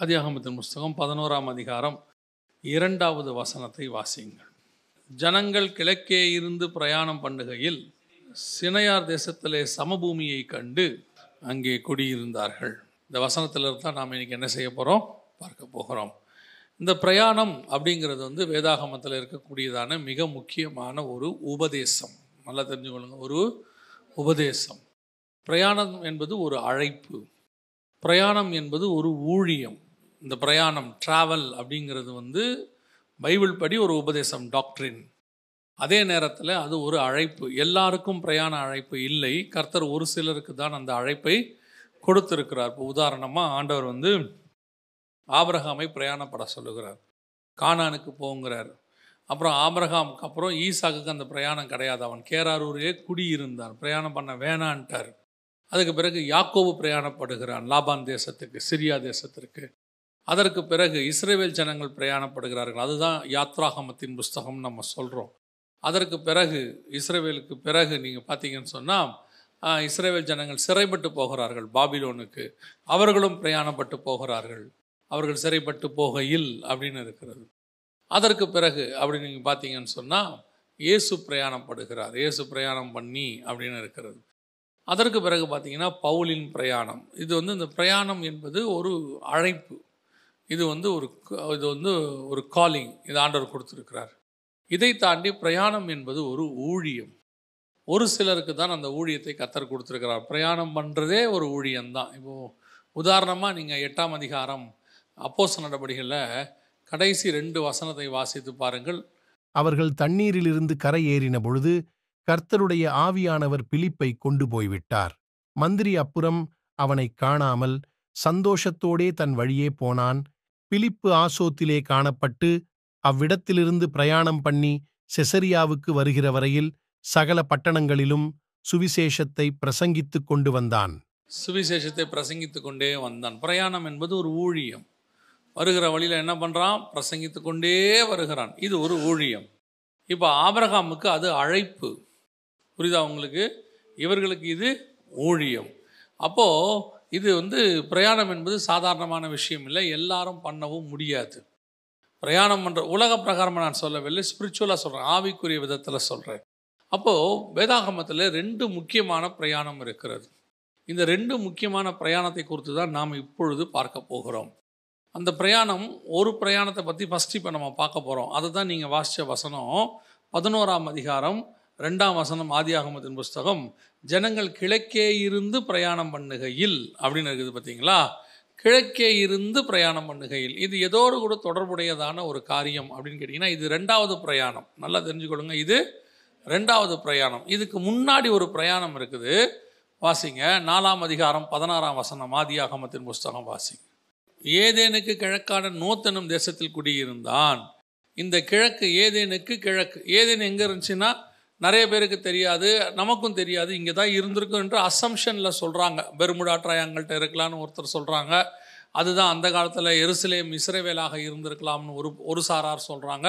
ஆதியாகமத்தின் புஸ்தகம் 11ஆம் அதிகாரம் 2வது வசனத்தை வாசியுங்கள். ஜனங்கள் கிழக்கே இருந்து பிரயாணம் பண்ணுகையில் சினையார் தேசத்திலே சமபூமியை கண்டு அங்கே குடியிருந்தார்கள். இந்த வசனத்திலிருந்து தான் நாம் இன்றைக்கி என்ன செய்ய போகிறோம், பார்க்க போகிறோம். இந்த பிரயாணம் அப்படிங்கிறது வேதாகமத்தில் இருக்கக்கூடியதான மிக முக்கியமான ஒரு உபதேசம். நல்லா தெரிஞ்சுக்கொள்ளுங்க, ஒரு உபதேசம். பிரயாணம் என்பது ஒரு அழைப்பு, பிரயாணம் என்பது ஒரு ஊழியம். இந்த பிரயாணம் ட்ராவல் அப்படிங்கிறது பைபிள் படி ஒரு உபதேசம், டாக்ட்ரின். அதே நேரத்தில் அது ஒரு அழைப்பு. எல்லாருக்கும் பிரயாண அழைப்பு இல்லை. கர்த்தர் ஒரு சிலருக்கு தான் அந்த அழைப்பை கொடுத்திருக்கிறார். இப்போ உதாரணமாக ஆண்டவர் ஆபிரகாமை பிரயாணப்பட சொல்லுகிறார், கானானுக்கு போங்கிறார். அப்புறம் ஆபிரகாமுக்கு அப்புறம் ஈசாக்குக்கு அந்த பிரயாணம் கிடையாது, அவன் கேராரூரிலே குடியிருந்தான், பிரயாணம் பண்ண வேணான்ட்டார். அதுக்கு பிறகு யாக்கோபு பிரயாணப்படுகிறான் லாபான் தேசத்துக்கு, சிரியா தேசத்திற்கு. அதற்கு பிறகு இஸ்ரவேல் ஜனங்கள் பிரயாணப்படுகிறார்கள். அதுதான் யாத்ராகமத்தின் புஸ்தகம் நம்ம சொல்கிறோம். அதற்கு பிறகு இஸ்ரவேலுக்கு பிறகு நீங்கள் பார்த்தீங்கன்னு சொன்னால் இஸ்ரவேல் ஜனங்கள் சிறைப்பட்டு போகிறார்கள் பாபிலோனுக்கு. அவர்களும் பிரயாணப்பட்டு போகிறார்கள். அவர்கள் சிறைப்பட்டு போகையில் அப்படின்னு இருக்கிறது. அதற்கு பிறகு அப்படி நீங்கள் பார்த்தீங்கன்னு சொன்னால் இயேசு பிரயாணப்படுகிறார், இயேசு பிரயாணம் பண்ணி அப்படின்னு இருக்கிறது. அதற்கு பிறகு பார்த்தீங்கன்னா பவுலின் பிரயாணம். இது இந்த பிரயாணம் என்பது ஒரு அழைப்பு. இது ஒரு காலிங், இது ஆண்டவர் கொடுத்துருக்கிறார். இதை தாண்டி பிரயாணம் என்பது ஒரு ஊழியம். ஒரு சிலருக்கு தான் அந்த ஊழியத்தை கர்த்தர் கொடுத்துருக்கிறார். பிரயாணம் பண்ணுறதே ஒரு ஊழியம்தான். இப்போது உதாரணமாக நீங்கள் 8ஆம் அதிகாரம் அப்போஸ்தலர் நடபடிகளில் கடைசி 2 வசனத்தை வாசித்து பாருங்கள். அவர்கள் தண்ணீரிலிருந்து கரை ஏறின பொழுது கர்த்தருடைய ஆவியானவர் பிலிப்பை கொண்டு போய்விட்டார். மந்திரி அப்புறம் அவனை காணாமல் சந்தோஷத்தோடே தன் வழியே போனான். பிலிப்பு ஆசோத்திலே காணப்பட்டு அவ்விடத்திலிருந்து பிரயாணம் பண்ணி செசரியாவுக்கு வருகிற வரையில் சகல பட்டணங்களிலும் சுவிசேஷத்தை பிரசங்கித்துக் கொண்டு வந்தான். சுவிசேஷத்தை பிரசங்கித்து கொண்டே வந்தான். பிரயாணம் என்பது ஒரு ஊழியம். வருகிற வழியில் என்ன பண்ணுறான், பிரசங்கித்து கொண்டே வருகிறான். இது ஒரு ஊழியம். இப்போ ஆபிரகாமுக்கு அது அழைப்பு, புரியுதா உங்களுக்கு? இவர்களுக்கு இது ஊழியம். அப்போது இது பிரயாணம் என்பது சாதாரணமான விஷயம் இல்லை, எல்லாரும் பண்ணவும் முடியாது. பிரயாணம் பண்ணுற உலக பிரகாரமாக நான் சொல்லவில்லை, ஸ்பிரிச்சுவலாக சொல்கிறேன், ஆவிக்குரிய விதத்தில் சொல்கிறேன். அப்போது வேதாகமத்தில் 2 முக்கியமான பிரயாணம் இருக்கிறது. இந்த 2 முக்கியமான பிரயாணத்தை குறித்து தான் நாம் இப்பொழுது பார்க்க போகிறோம். அந்த பிரயாணம், ஒரு பிரயாணத்தை பற்றி ஃபஸ்ட்டு இப்போ நம்ம பார்க்க போகிறோம். அதை தான் நீங்கள் வாசித்த வசனம் 11ஆம் அதிகாரம் 2ஆம் வசனம் ஆதியாகமத்தின் புஸ்தகம். ஜனங்கள் கிழக்கே இருந்து பிரயாணம் பண்ணுகையில் அப்படின்னு இருக்குது, பார்த்தீங்களா? கிழக்கே இருந்து பிரயாணம் பண்ணுகையில், இது எதோடு கூட தொடர்புடையதான ஒரு காரியம் அப்படின்னு கேட்டிங்கன்னா, இது 2வது பிரயாணம். நல்லா தெரிஞ்சுக்கொள்ளுங்க, இது 2வது பிரயாணம். இதுக்கு முன்னாடி ஒரு பிரயாணம் இருக்குது. வாசிங்க 4ஆம் அதிகாரம் 16ஆம் வசனம் ஆதியாகமத்தின் புஸ்தகம் வாசிங்க. ஏதேனுக்கு கிழக்கான நோத்தனும் தேசத்தில் குடியிருந்தான். இந்த கிழக்கு, ஏதேனுக்கு கிழக்கு. ஏதேன் எங்கே இருந்துச்சுன்னா நிறைய பேருக்கு தெரியாது, நமக்கும் தெரியாது. இங்கே தான் இருந்திருக்கும் என்று அசம்ஷனில் சொல்கிறாங்க. பெர்முடா ட்ரையாங்கிள்கிட்ட இருக்கலான்னு ஒருத்தர் சொல்கிறாங்க. அதுதான் அந்த காலத்தில் எருசலேம் இஸ்ரவேலாக இருந்திருக்கலாம்னு ஒரு சாரார் சொல்கிறாங்க.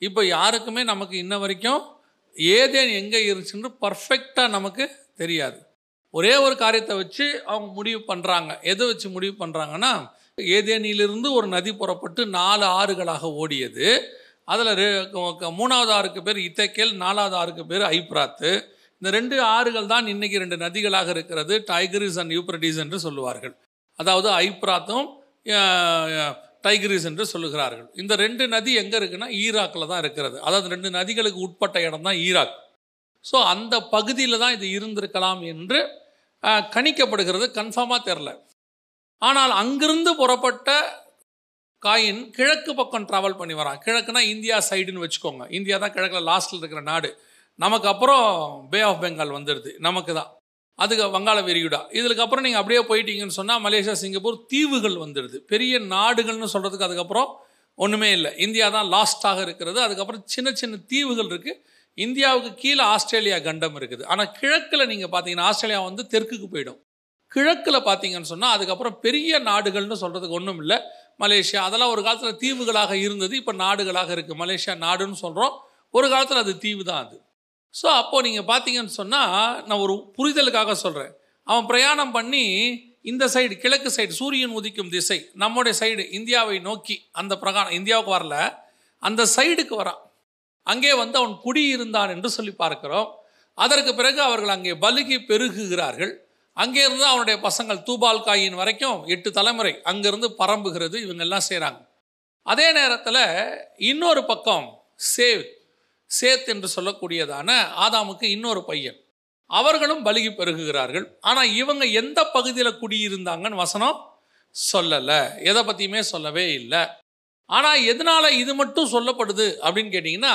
இப்போ யாருக்குமே நமக்கு இன்ன வரைக்கும் ஏதேன் எங்கே இருந்துச்சுன்னு பர்ஃபெக்டாக நமக்கு தெரியாது. ஒரே ஒரு காரியத்தை வச்சு அவங்க முடிவு பண்ணுறாங்க. எதை வச்சு முடிவு பண்ணுறாங்கன்னா, ஏதேனிலிருந்து ஒரு நதி புறப்பட்டு 4 ஆறுகளாக ஓடியது. அதில் 3வது ஆறுக்கு பேர் இத்தேக்கேல், 4வது ஆறுக்கு பேர் ஐப்ராத்து. இந்த 2 ஆறுகள் தான் இன்றைக்கி 2 நதிகளாக இருக்கிறது. டைகிரிஸ் அண்ட் யூப்ரடிஸ் என்று சொல்லுவார்கள். அதாவது ஐப்ராத்தும் டைகிரிஸ் என்று சொல்லுகிறார்கள். இந்த 2 நதி எங்கே இருக்குன்னா ஈராக்கில் தான் இருக்கிறது. அதாவது 2 நதிகளுக்கு உட்பட்ட இடம் தான் ஈராக். ஸோ அந்த பகுதியில் தான் இது இருந்திருக்கலாம் என்று கணிக்கப்படுகிறது. கன்ஃபார்மாக தெரில. ஆனால் அங்கிருந்து புறப்பட்ட காயின் கிழக்கு பக்கம் ட்ராவல் பண்ணி வரான். கிழக்குனா இந்தியா சைடுன்னு வச்சுக்கோங்க. இந்தியா தான் கிழக்கில் லாஸ்ட்டில் இருக்கிற நாடு. நமக்கு அப்புறம் பே ஆஃப் பெங்கால் வந்துடுது, நமக்கு தான். அதுக்கு வங்காள விரிகுடா. இதுக்கப்புறம் நீங்கள் அப்படியே போயிட்டீங்கன்னு சொன்னால் மலேசியா, சிங்கப்பூர் தீவுகள் வந்துடுது. பெரிய நாடுகள்னு சொல்கிறதுக்கு அதுக்கப்புறம் ஒன்றுமே இல்லை. இந்தியா தான் லாஸ்ட்டாக இருக்கிறது. அதுக்கப்புறம் சின்ன சின்ன தீவுகள் இருக்குது. இந்தியாவுக்கு கீழே ஆஸ்திரேலியா கண்டம் இருக்குது. ஆனால் கிழக்கில் நீங்கள் பார்த்தீங்கன்னா ஆஸ்திரேலியா தெற்குக்கு போயிடும். கிழக்கில் பார்த்தீங்கன்னு சொன்னால் அதுக்கப்புறம் பெரிய நாடுகள்னு சொல்கிறதுக்கு ஒன்றும் இல்லை. மலேசியா அதெல்லாம் ஒரு காலத்தில் தீவுகளாக இருந்தது, இப்போ நாடுகளாக இருக்குது. மலேசியா நாடுன்னு சொல்கிறோம், ஒரு காலத்தில் அது தீவு தான் அது. ஸோ அப்போது நீங்கள் பார்த்தீங்கன்னு சொன்னால், நான் ஒரு புரிதலுக்காக சொல்கிறேன், அவன் பிரயாணம் பண்ணி இந்த சைடு கிழக்கு சைடு சூரியன் உதிக்கும் திசை, நம்முடைய சைடு இந்தியாவை நோக்கி அந்த பிரகாரம் இந்தியாவுக்கு வரல, அந்த சைடுக்கு வரான். அங்கே வந்து அவன் குடியிருந்தான் என்று சொல்லி பார்க்கிறோம். அதற்கு பிறகு அவர்கள் அங்கே பலுகி பெருகுகிறார்கள். அங்கேருந்து அவனுடைய பசங்கள் தூபால் காயின் வரைக்கும் 8 தலைமுறை அங்கேருந்து பரம்புகிறது. இவங்க எல்லாம் செய்கிறாங்க. அதே நேரத்தில் இன்னொரு பக்கம் சேத் என்று சொல்லக்கூடியதான ஆதாமுக்கு இன்னொரு பையன், அவர்களும் பலுகி பெருகுகிறார்கள். ஆனால் இவங்க எந்த பகுதியில் குடியிருந்தாங்கன்னு வசனம் சொல்லலை, எதை பற்றியுமே சொல்லவே இல்லை. ஆனால் எதனால இது மட்டும் சொல்லப்படுது அப்படின்னு கேட்டிங்கன்னா,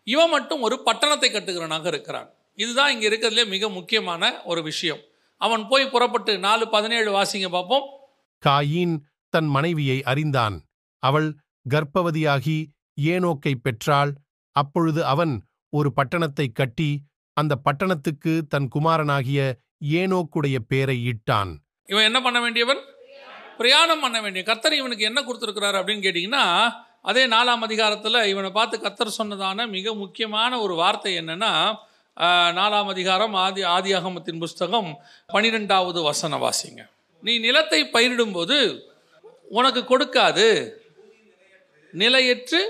இவன் மட்டும் ஒரு பட்டணத்தை கட்டுகிறவனாக இருக்கிறான். இதுதான் இங்கே இருக்கிறதுலே மிக முக்கியமான ஒரு விஷயம். அவன் போய் புறப்பட்டு 4:17 வாசிங்க பார்ப்போம். காயின் தன் மனைவியை அறிந்தான், அவள் கர்ப்பவதியாகி ஏனோக்கை பெற்றாள். அப்பொழுது அவன் ஒரு பட்டணத்தை கட்டி அந்த பட்டணத்துக்கு தன் குமாரனாகிய ஏனோக்குடைய பேரை இட்டான். இவன் என்ன பண்ண வேண்டியவன்? பிரயாணம் பண்ண வேண்டிய. கர்த்தர் இவனுக்கு என்ன கொடுத்துருக்கிறார் அப்படின்னு கேட்டிங்கன்னா, அதே 4ஆம் அதிகாரத்தில் இவனை பார்த்து கர்த்தர் சொன்னதான மிக முக்கியமான ஒரு வார்த்தை என்னன்னா, 4ஆம் அதிகாரம் ஆதியாகமத்தின் புஸ்தகம் 12வது வசனம் வாசிங்க. நீ நிலத்தை பயிரிடும்போது உனக்கு கொடுக்காது, நிலையற்று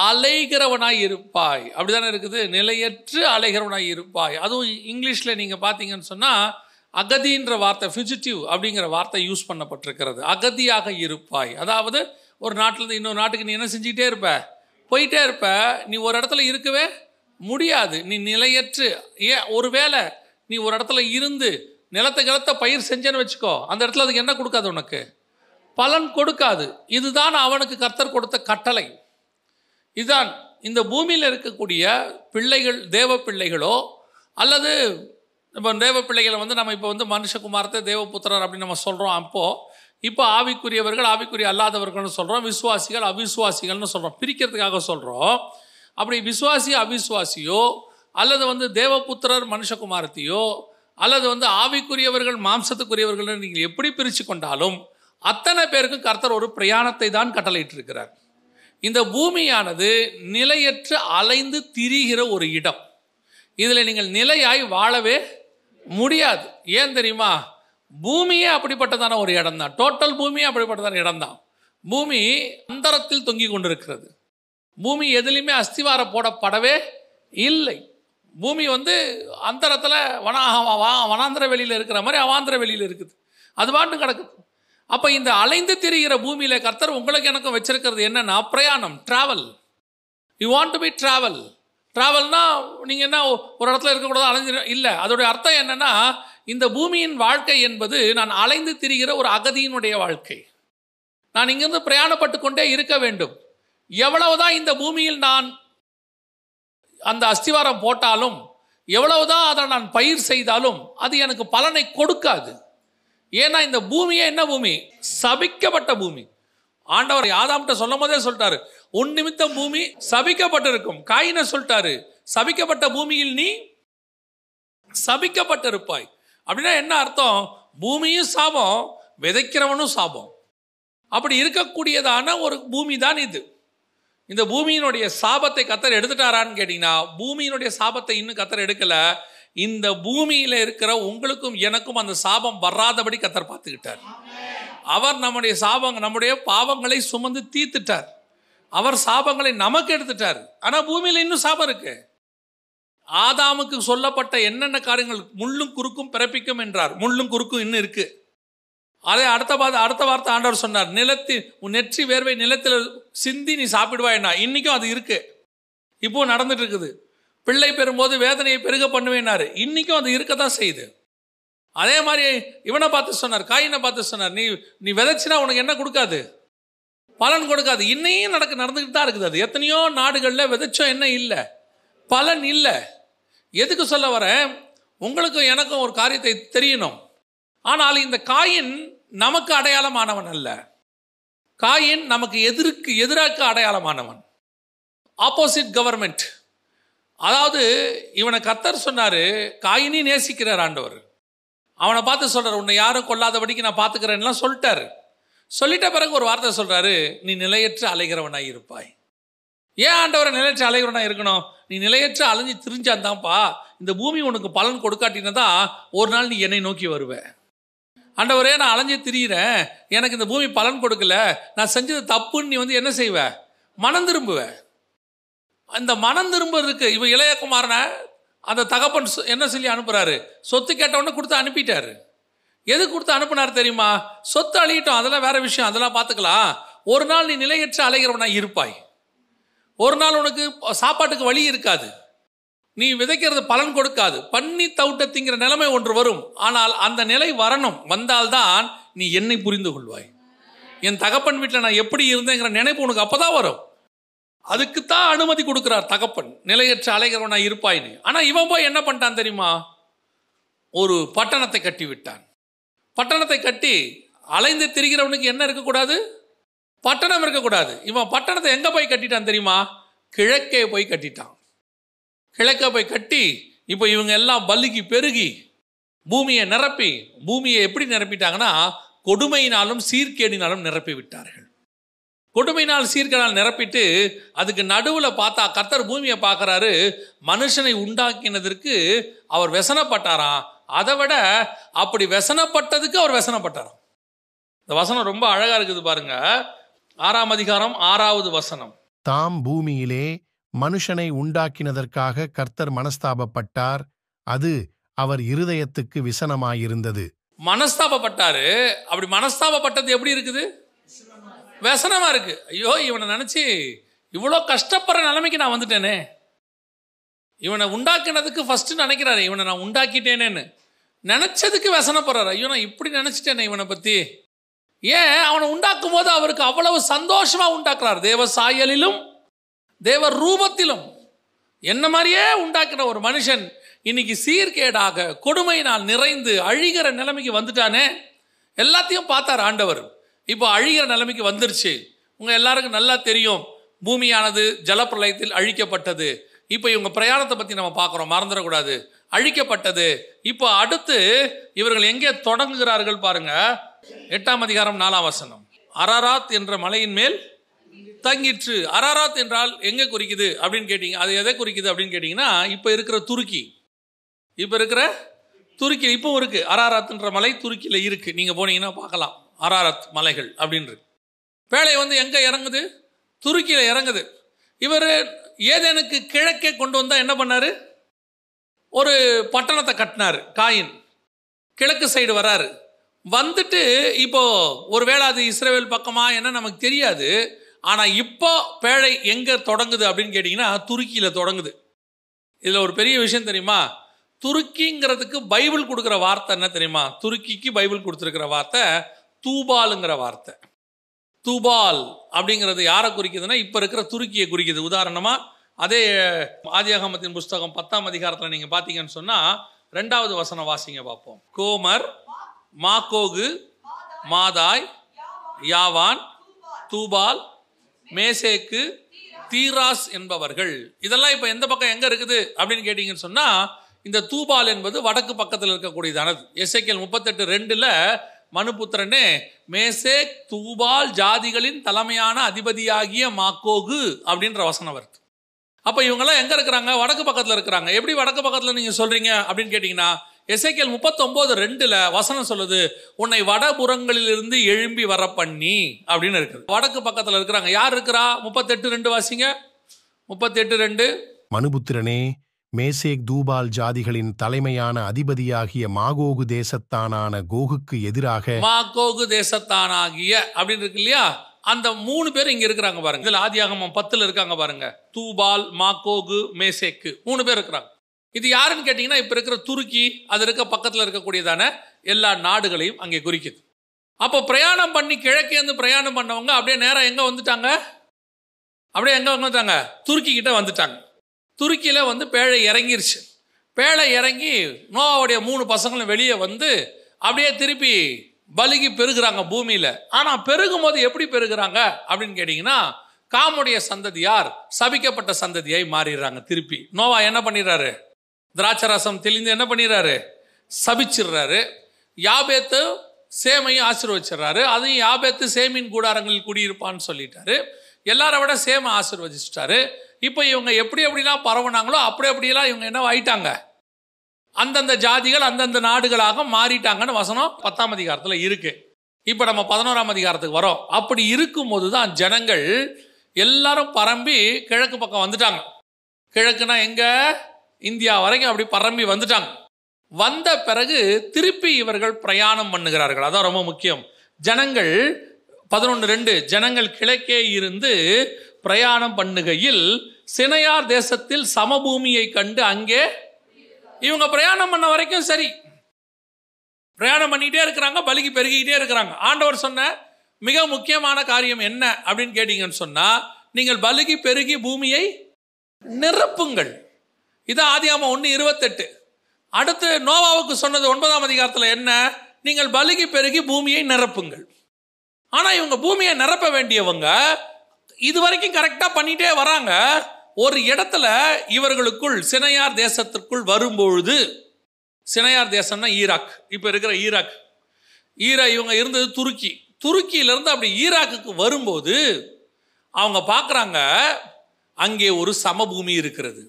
அலைகிறவனாய் இருப்பாய். அப்படிதானே இருக்குது, நிலையற்று அலைகிறவனாய் இருப்பாய். அதுவும் இங்கிலீஷில் நீங்கள் பார்த்தீங்கன்னு சொன்னால் அகதின்ற வார்த்தை, ஃபியூஜிட்டிவ் அப்படிங்கிற வார்த்தை யூஸ் பண்ணப்பட்டிருக்கிறது. அகதியாக இருப்பாய். அதாவது ஒரு நாட்டிலேருந்து இன்னொரு நாட்டுக்கு நீ என்ன செஞ்சுக்கிட்டே இருப்ப, போயிட்டே இருப்ப. நீ ஒரு இடத்துல இருக்கவே முடியாது. நீ நிலையற்று, ஒரு வேளை நீ ஒரு இடத்துல இருந்து நிலத்தை பயிர் செஞ்சேன்னு வச்சுக்கோ, அந்த இடத்துல அதுக்கு என்ன கொடுக்காது, உனக்கு பலன் கொடுக்காது. இதுதான் அவனுக்கு கர்த்தர் கொடுத்த கட்டளை. இதுதான் இந்த பூமியில் இருக்கக்கூடிய பிள்ளைகள், தேவ பிள்ளைகளோ அல்லது இப்போ தேவ பிள்ளைகளை வந்து நம்ம இப்போ வந்து மனுஷகுமாரத்தை தேவபுத்திரர் அப்படின்னு நம்ம சொல்கிறோம். இப்போ ஆவிக்குரியவர்கள், ஆவிக்குரிய அல்லாதவர்கள்னு சொல்கிறோம், விசுவாசிகள் அவிசுவாசிகள்னு சொல்கிறோம், பிரிக்கிறதுக்காக சொல்கிறோம். அப்படி விசுவாசி அவிசுவாசியோ அல்லது வந்து தேவபுத்திரர் மனுஷகுமாரத்தையோ அல்லது வந்து ஆவிக்குரியவர்கள் மாம்சத்துக்குரியவர்கள் நீங்கள் எப்படி பிரித்து கொண்டாலும் அத்தனை பேருக்கும் கர்த்தர் ஒரு பிரயாணத்தை தான் கட்டளையிட்டு இருக்கிறார். இந்த பூமியானது நிலையற்று அலைந்து திரிகிற ஒரு இடம். இதில் நீங்கள் நிலையாய் வாழவே முடியாது. ஏன் தெரியுமா? பூமியே அப்படிப்பட்டதான ஒரு இடம் தான். டோட்டல் பூமியே அப்படிப்பட்டதான இடம் தான். பூமி அந்தரத்தில் தொங்கி கொண்டிருக்கிறது. பூமி எதுலையுமே அஸ்திவாரம் போடப்படவே இல்லை. பூமி வந்து அந்தரத்தில் வனாந்திர வெளியில் இருக்கிற மாதிரி அவாந்திர வெளியில் இருக்குது. அது பாட்டு கிடக்குது. அப்போ இந்த அலைந்து திரிகிற பூமியில் கர்த்தர் உங்களுக்கு எனக்கும் வச்சிருக்கிறது என்னன்னா, பிரயாணம், travel. You want to be travel. ட்ராவல்னா நீங்கள் என்ன ஒரு இடத்துல இருக்கக்கூடாது, அலைஞ்சு இல்லை. அதோடைய அர்த்தம் என்னன்னா, இந்த பூமியின் வாழ்க்கை என்பது நான் அலைந்து திரிகிற ஒரு அகதியினுடைய வாழ்க்கை. நான் இங்கிருந்து பிரயாணப்பட்டு கொண்டே இருக்க வேண்டும். எவ்வளவுதான் இந்த பூமியில் நான் அந்த அஸ்திவாரம் போட்டாலும், எவ்வளவுதான் அதை நான் பயிர் செய்தாலும் அது எனக்கு பலனை கொடுக்காது. ஏன்னா இந்த பூமியே என்ன பூமி? சபிக்கப்பட்ட பூமி. ஆண்டவர் ஆதாம்கிட்ட சொல்லும் போதே சொல்லிட்டாரு, உன் நிமித்தம் பூமி சபிக்கப்பட்டிருக்கும். காயினை சொல்லிட்டாரு, சபிக்கப்பட்ட பூமியில் நீ சபிக்கப்பட்டிருப்பாய். அப்படின்னா என்ன அர்த்தம்? பூமியும் சாபம், விதைக்கிறவனும் சாபம். அப்படி இருக்கக்கூடியதான ஒரு பூமி தான் இது. இந்த பூமியினுடைய சாபத்தை கர்த்தர் எடுத்துட்டாரான்னு கேட்டீங்கன்னா, பூமியினுடைய சாபத்தை இன்னும் கர்த்தர் எடுக்கல. இந்த பூமியில இருக்கிற உங்களுக்கும் எனக்கும் அந்த சாபம் வராதபடி கர்த்தர் பார்த்துக்கிட்டார். அவர் நம்முடைய பாவங்களை சுமந்து தீர்த்துட்டார். அவர் சாபங்களை நமக்கு எடுத்துட்டார். ஆனா பூமியில இன்னும் சாபம் இருக்கு. ஆதாமுக்கு சொல்லப்பட்ட என்னென்ன காரியங்கள் முள்ளும் குறுக்கும் பிறப்பிக்கும் என்றார். முள்ளும் குறுக்கும் இன்னும் இருக்கு. அதே அடுத்த வார்த்தை ஆண்டவர் சொன்னார், உன் நெற்றி வேர்வை நிலத்தில் சிந்தி நீ சாப்பிடுவாய்னா. இன்னைக்கும் அது இருக்கு, இப்போ நடந்துட்டு இருக்குது. பிள்ளை பெறும்போது வேதனையை பெருக பண்ணுவேனாரு, இன்னைக்கும் அது இருக்கத்தான் செய்யுது. அதே மாதிரி இவனை பார்த்து சொன்னார், காயினை பார்த்து சொன்னார், நீ விதைச்சினா உனக்கு என்ன கொடுக்காது, பலன் கொடுக்காது. இன்னையும் நடந்துக்கிட்டு தான் இருக்குது. அது எத்தனையோ நாடுகளில் விதைச்சோம், என்ன இல்லை, பலன் இல்லை. எதுக்கு சொல்ல வரேன்? உங்களுக்கும் எனக்கும் ஒரு காரியத்தை தெரியணும். ஆனால் இந்த காயின் நமக்கு அடையாளமானவன் அல்ல. காயின் நமக்கு எதிராக அடையாளமானவன். Opposite government. அதாவது இவனை கர்த்தர் சொன்னாரு, காயினி நேசிக்கிறார் ஆண்டவர். அவனை பார்த்து சொல்றாரு, உன்னை யாரும் கொல்லாதபடிக்கு நான் பார்த்துக்கிறேன்லாம் சொல்லிட்டாரு. சொல்லிட்ட பிறகு ஒரு வார்த்தை சொல்றாரு, நீ நிலையற்று அலைகிறவனாய் இருப்பாய். ஏன் ஆண்டவரை நிலையற்று அலைகிறவனாய் இருக்கணும்? நீ நிலையற்று அலைஞ்சு திரிஞ்சாந்தான்ப்பா இந்த பூமி உனக்கு பலன் கொடுக்காட்டினதான் ஒரு நாள் நீ என்னை நோக்கி வருவ. ஆண்டவரே நான் அலைஞ்சு திரியிறேன், எனக்கு இந்த பூமி பலன் கொடுக்கல, நான் செஞ்சது தப்புன்னு நீ வந்து என்ன செய்வ? மனம் திரும்புவ. அந்த மனம் திரும்புறதுக்கு இவன் இளையகுமாரனை அந்த தகப்பன் என்ன சொல்லி அனுப்புறாரு? சொத்து கேட்டவொடனே கொடுத்து அனுப்பிட்டாரு. எது கொடுத்து அனுப்புனார் தெரியுமா? சொத்து அழியட்டும், அதெல்லாம் வேற விஷயம், அதெல்லாம் பார்த்துக்கலாம். ஒரு நாள் நீ நிலையற்ற அலைகிறவனா இருப்பாய். ஒரு நாள் உனக்கு சாப்பாட்டுக்கு வழி இருக்காது, நீ விதைக்கிறது பலன் கொடுக்காது, பண்ணி தவிட்டத்திங்கிற நிலைமை ஒன்று வரும். ஆனால் அந்த நிலை வரணும், வந்தால்தான் நீ என்னை புரிந்து கொள்வாய். என் தகப்பன் வீட்டில் நான் எப்படி இருந்தேங்கிற நினைப்பு உனக்கு அப்பதான் வரும். அதுக்குத்தான் அனுமதி கொடுக்கிறார் தகப்பன், நிலையற்ற அலைகிறவனா இருப்பாயின்னு. ஆனா இவன் போய் என்ன பண்ணிட்டான் தெரியுமா? ஒரு பட்டணத்தை கட்டி விட்டான். பட்டணத்தை கட்டி அலைந்து திரிகிறவனுக்கு என்ன இருக்கக்கூடாது? பட்டணம் இருக்கக்கூடாது. இவன் பட்டணத்தை எங்க போய் கட்டிட்டான் தெரியுமா? கிழக்கே போய் கட்டிட்டான். கிழக்க போய் கட்டி இப்போ இவங்க எல்லாம் பல்லுகி பெருகி பூமியை நிரப்பி, பூமியை எப்படி நிரப்பிட்டாங்கன்னா கொடுமையினாலும் சீர்கேடினாலும் நிரப்பி விட்டார்கள். கொடுமையினால் சீர்கேடால் நிரப்பிட்டு அதுக்கு நடுவில் பார்த்தா கர்த்தர் பூமியை பார்க்குறாரு. மனுஷனை உண்டாக்கினதற்கு அவர் व्यसனப்பட்டாராம். அதை விட அப்படி व्यसனப்பட்டதுக்கு அவர் व्यसனப்பட்டாராம். இந்த வசனம் ரொம்ப அழகா இருக்குது பாருங்க. 6ஆம் அதிகாரம் 6வது வசனம். தாம் பூமியிலே மனுஷனை உண்டாக்கினதற்காக கர்த்தர் மனஸ்தாபப்பட்டார், அது அவர் இருதயத்துக்கு விசனமாயிருந்தது. மனஸ்தாபப்பட்டாரு. அப்படி மனஸ்தாபப்பட்டது எப்படி இருக்குது? व्यसனமா இருக்கு. ஐயோ, இவனை நினைச்சு இவ்வளோ கஷ்டப்படுற நிலைமைக்கு நான் வந்துட்டேனே. இவனை உண்டாக்கினதுக்கு ஃபர்ஸ்ட் நினைக்கிறாரு, இவனை நான் உண்டாக்கிட்டேனேன்னு. நினைச்சதுக்கு व्यसனப்படுறாரு. ஐயோ, நான் இப்படி நினைச்சிட்டேனே இவனை பத்தி. ஏன்? அவனை உண்டாக்கும் போது அவருக்கு அவ்வளவு சந்தோஷமா உண்டாக்குறார். தேவ சாயலிலும் தேவ ரூபத்திலும் என்ன மாதிரியே உண்டாக்கின ஒரு மனுஷன் இன்னைக்கு சீர்கேடாக கொடுமையினால் நிறைந்து அழிகிற நிலைமைக்கு வந்துட்டானே. எல்லாத்தையும் பார்த்தார் ஆண்டவர். இப்போ அழிகிற நிலைமைக்கு வந்துருச்சு. உங்க எல்லாருக்கும் நல்லா தெரியும், பூமியானது ஜலப்பிரளயத்தில் அழிக்கப்பட்டது. இப்போ இவங்க பிரயாணத்தை பற்றி நம்ம பார்க்குறோம், மறந்துடக்கூடாது. அழிக்கப்பட்டது. இப்போ அடுத்து இவர்கள் எங்கே தொடங்குகிறார்கள் பாருங்க. 8ஆம் அதிகாரம் 4ஆம் வசனம். அரராத் என்ற மலையின் மேல் தங்கிற்று. அரராத் என்றால் எங்க குறிக்குது அப்படின்னு கேட்டீங்க, அது எதை குறிக்குது அப்படின்னு கேட்டீங்கன்னா, இப்போ இருக்கிற துருக்கி. இப்போ இருக்கிற துருக்கி இப்போ இருக்கு. அரராத்ன்ற மலை துருக்கியில் இருக்கு. நீங்க போனீங்கன்னா பார்க்கலாம், அரராத் மலைகள் அப்படின்றது. பேழை வந்து எங்க இறங்குது? துருக்கியில் இறங்குது. இவர் ஏதேனுக்கு கிழக்கே கொண்டு வந்தா என்ன பண்ணாரு? ஒரு பட்டணத்தை கட்டினாரு. காயின் கிழக்கு சைடு வராரு. வந்துட்டு இப்போ ஒருவேளை அது இஸ்ரேல் பக்கமா என்ன நமக்கு தெரியாது. ஆனால் இப்போ பேழை எங்கே தொடங்குது அப்படின்னு கேட்டிங்கன்னா துருக்கியில் தொடங்குது. இதில் ஒரு பெரிய விஷயம் தெரியுமா? துருக்கிங்கிறதுக்கு பைபிள் கொடுக்குற வார்த்தை என்ன தெரியுமா? துருக்கிக்கு பைபிள் கொடுத்துருக்கிற வார்த்தை தூபாலுங்கிற வார்த்தை. தூபால் அப்படிங்கிறது யாரை குறிக்குதுன்னா இப்போ இருக்கிற துருக்கியை குறிக்குது. உதாரணமாக அதே ஆதியாகமத்தின் புஸ்தகம் 10ஆம் அதிகாரத்தில் நீங்கள் பார்த்தீங்கன்னு சொன்னால் 2வது வசனம் வாசிங்க பார்ப்போம். கோமர், மாகோகு, மாதாய், யாவான், தூபால், மேசேக்கு, தீராஸ் என்பவர்கள். இதெல்லாம் இப்போ எந்த பக்கம் எங்கே இருக்குது அப்படின்னு கேட்டிங்கன்னு சொன்னால், இந்த தூபால் என்பது வடக்கு பக்கத்தில் இருக்கக்கூடியதானது. எசேக்கியேல் 38:2 மனுபுத்திரனே, மேசேக் தூபால் ஜாதிகளின் தலைமையான அதிபதியாகிய மாகோகு அப்படின்ற வசனம் வருது. அப்போ இவங்கெல்லாம் எங்கே இருக்கிறாங்க? வடக்கு பக்கத்தில் இருக்கிறாங்க. எப்படி வடக்கு பக்கத்தில் நீங்கள் சொல்கிறீங்க அப்படின்னு கேட்டிங்கன்னா, எசேக்கியேல் 39:2 வசனம் சொல்லுது, உன்னை வடபுறங்களிலிருந்து எழும்பி வர பண்ணி அப்படின்னு இருக்குது. வடக்கு பக்கத்தில் இருக்கிறாங்க. யார் இருக்கிறா? 38:2 வாசிங்க. 38:2. மனுபுத்திரனே, மேசேக் தூபால் ஜாதிகளின் தலைமையான அதிபதியாகிய மாகோகு தேசத்தானான கோகுக்கு எதிராக, மாகோகு தேசத்தானாகிய அப்படின்னு இருக்கு இல்லையா? அந்த 3 பேர் இங்க இருக்கிறாங்க பாருங்க. இதுல ஆதியாகமம் 10 இருக்காங்க பாருங்க. தூபால், மாகோகு, மேசேக்கு 3 பேர் இருக்கிறாங்க. இது யாருன்னு கேட்டீங்கன்னா இப்ப இருக்கிற துருக்கி, அது இருக்க பக்கத்துல இருக்கக்கூடியதான எல்லா நாடுகளையும் அங்கே குறிக்குது. அப்போ பிரயாணம் பண்ணி கிழக்கேந்து பிரயாணம் பண்ணவங்க அப்படியே நேரம் எங்க வந்துட்டாங்க? அப்படியே எங்க வந்துட்டாங்க? துருக்கி கிட்ட வந்துட்டாங்க. துருக்கியில வந்து பேழை இறங்கிருச்சு. பேழை இறங்கி நோவாவுடைய 3 பசங்களும் வெளியே வந்து அப்படியே திருப்பி பலுகி பெருகுறாங்க பூமியில. ஆனா பெருகும் போது எப்படி பெருகுறாங்க அப்படின்னு கேட்டீங்கன்னா, காமுடைய சந்ததியார் சபிக்கப்பட்ட சந்ததியாய் மாறிடுறாங்க. திருப்பி நோவா என்ன பண்ணிடுறாரு? திராட்சரசம் தெளிந்து என்ன பண்ணிடுறாரு? சபிச்சிடுறாரு. யாபேத்து சேமையும் ஆசீர்வதிச்சிடுறாரு. அதையும் யாபேத்து சேமின் கூடாரங்களில் குடியிருப்பான்னு சொல்லிட்டாரு. எல்லாரை விட சேம ஆசீர்வதிச்சிட்டாரு. இப்போ இவங்க எப்படி எப்படிலாம் பரவுனாங்களோ அப்படி அப்படியெல்லாம் இவங்க என்ன ஆயிட்டாங்க? அந்தந்த ஜாதிகள் அந்தந்த நாடுகளாக மாறிட்டாங்கன்னு வசனம் 10ஆம் அதிகாரத்தில் இருக்கு. இப்போ நம்ம 11ஆம் அதிகாரத்துக்கு வரோம். அப்படி இருக்கும்போது தான் ஜனங்கள் எல்லாரும் பரம்பி கிழக்கு பக்கம் வந்துட்டாங்க. கிழக்குனா எங்க? இந்தியா வரைக்கும் அப்படி பரம்பி வந்துட்டாங்க. வந்த பிறகு திருப்பி இவர்கள் பிரயாணம் பண்ணுகிறார்கள். அதான் ரொம்ப முக்கியம். ஜனங்கள் 11:2 ஜனங்கள் கிழக்கே இருந்து பிரயாணம் பண்ணுகையில் சினையார் தேசத்தில் சமபூமியை கண்டு அங்கே இவங்க பிரயாணம் பண்ண வரைக்கும் சரி, பிரயாணம் பண்ணிட்டே இருக்கிறாங்க, பலிக்கு பெருகிட்டே இருக்கிறாங்க. ஆண்டவர் சொன்ன மிக முக்கியமான காரியம் என்ன அப்படின்னு கேட்டீங்கன்னு சொன்னா, நீங்கள் பலிக்கு பெருகி பூமியை நிரப்புங்கள். இது ஆதியாகமம் 1:28. அடுத்து நோவாவுக்கு சொன்னது 9ஆம் அதிகாரத்தில் என்ன? நீங்கள் பலிக்கு பெருகி பூமியை நிரப்புங்கள். ஆனா இவங்க பூமியை நிரப்ப வேண்டியவங்க இது வரைக்கும் கரெக்டா பண்ணிட்டே வராங்க. ஒரு இடத்துல இவர்களுக்குள் சினையார் தேசத்திற்குள் வரும்பொழுது, சினையார் தேசம்னா ஈராக், இப்போ இருக்கிற ஈராக். இவங்க இருந்தது துருக்கியிலிருந்து அப்படி ஈராக்குக்கு வரும்போது அவங்க பார்க்குறாங்க அங்கே ஒரு சமபூமி இருக்கிறது.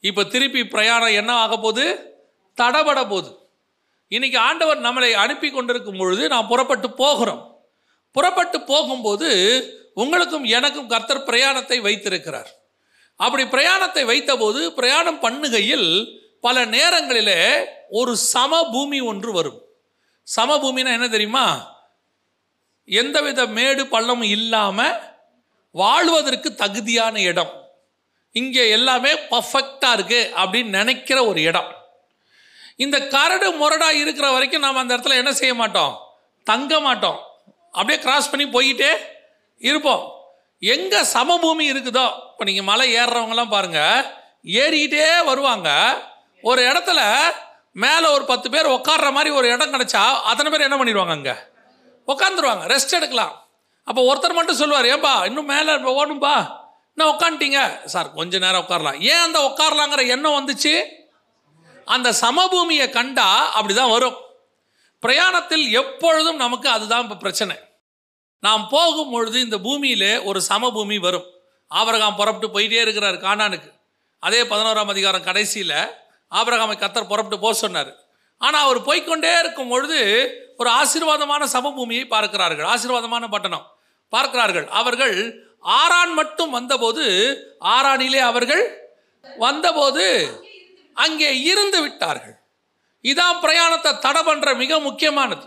இப்போ திருப்பி பிரயாணம் என்ன ஆக போகுது? தடபட போகுது. இன்னைக்கு ஆண்டவர் நம்மளை அனுப்பி கொண்டிருக்கும் பொழுது நாம் புறப்பட்டு போகிறோம். புறப்பட்டு போகும்போது உங்களுக்கும் எனக்கும் கர்த்தர் பிரயாணத்தை வைத்திருக்கிறார். அப்படி பிரயாணத்தை வைத்தபோது பிரயாணம் பண்ணுகையில் பல நேரங்களிலே ஒரு சமபூமி ஒன்று வரும். சமபூமினா என்ன தெரியுமா? எந்தவித மேடு பள்ளமும் இல்லாம வாழ்வதற்கு தகுதியான இடம். இங்கே எல்லாமே பர்ஃபெக்டா இருக்கு அப்படின்னு நினைக்கிற ஒரு இடம். இந்த கரடு முரடா இருக்கிற வரைக்கும் நாம் அந்த இடத்துல என்ன செய்ய மாட்டோம்? தங்க மாட்டோம். அப்படியே கிராஸ் பண்ணி போயிட்டே இருப்போம். எங்க சமபூமி இருக்குதோ, இப்போ நீங்க மலை ஏறுறவங்கலாம் பாருங்க, ஏறிக்கிட்டே வருவாங்க. ஒரு இடத்துல மேலே ஒரு 10 பேர் உட்கார்ற மாதிரி ஒரு இடம் கிடைச்சா அத்தனை பேர் என்ன பண்ணிடுவாங்க? அங்கே உட்காந்துருவாங்க, ரெஸ்ட் எடுக்கலாம். அப்போ ஒருத்தர் மட்டும் சொல்லுவார், ஏன்பா இன்னும் மேலே ஓடும்பா, இன்னும் உட்காந்துட்டீங்க சார், கொஞ்ச நேரம் உட்காரலாம். ஏன் அந்த உட்காரலாங்கிற எண்ணம் வந்துச்சு? அந்த சமபூமியை கண்டா அப்படிதான் வரும். பிரயாணத்தில் எப்பொழுதும் நமக்கு அதுதான் இப்போ பிரச்சனை. நாம் போகும் பொழுது இந்த பூமியிலே ஒரு சமபூமி வரும். ஆபிரகாம் புறப்பட்டு போயிட்டே இருக்கிறார் கானானுக்கு. அதே 11ஆம் அதிகாரம் கடைசியில் ஆபிரகாமை கர்த்தர் புறப்பட்டு போக சொன்னார். ஆனால் அவர் போய்கொண்டே இருக்கும் பொழுது ஒரு ஆசீர்வாதமான சமபூமியை பார்க்கிறார்கள், ஆசீர்வாதமான பட்டணம் பார்க்கிறார்கள். அவர்கள் ஆரான் மட்டும் வந்தபோது, ஆரானிலே அவர்கள் வந்தபோது அங்கே இருந்து விட்டார்கள். இதான் பிரயாணத்தை தடை பண்ற மிக முக்கியமானது.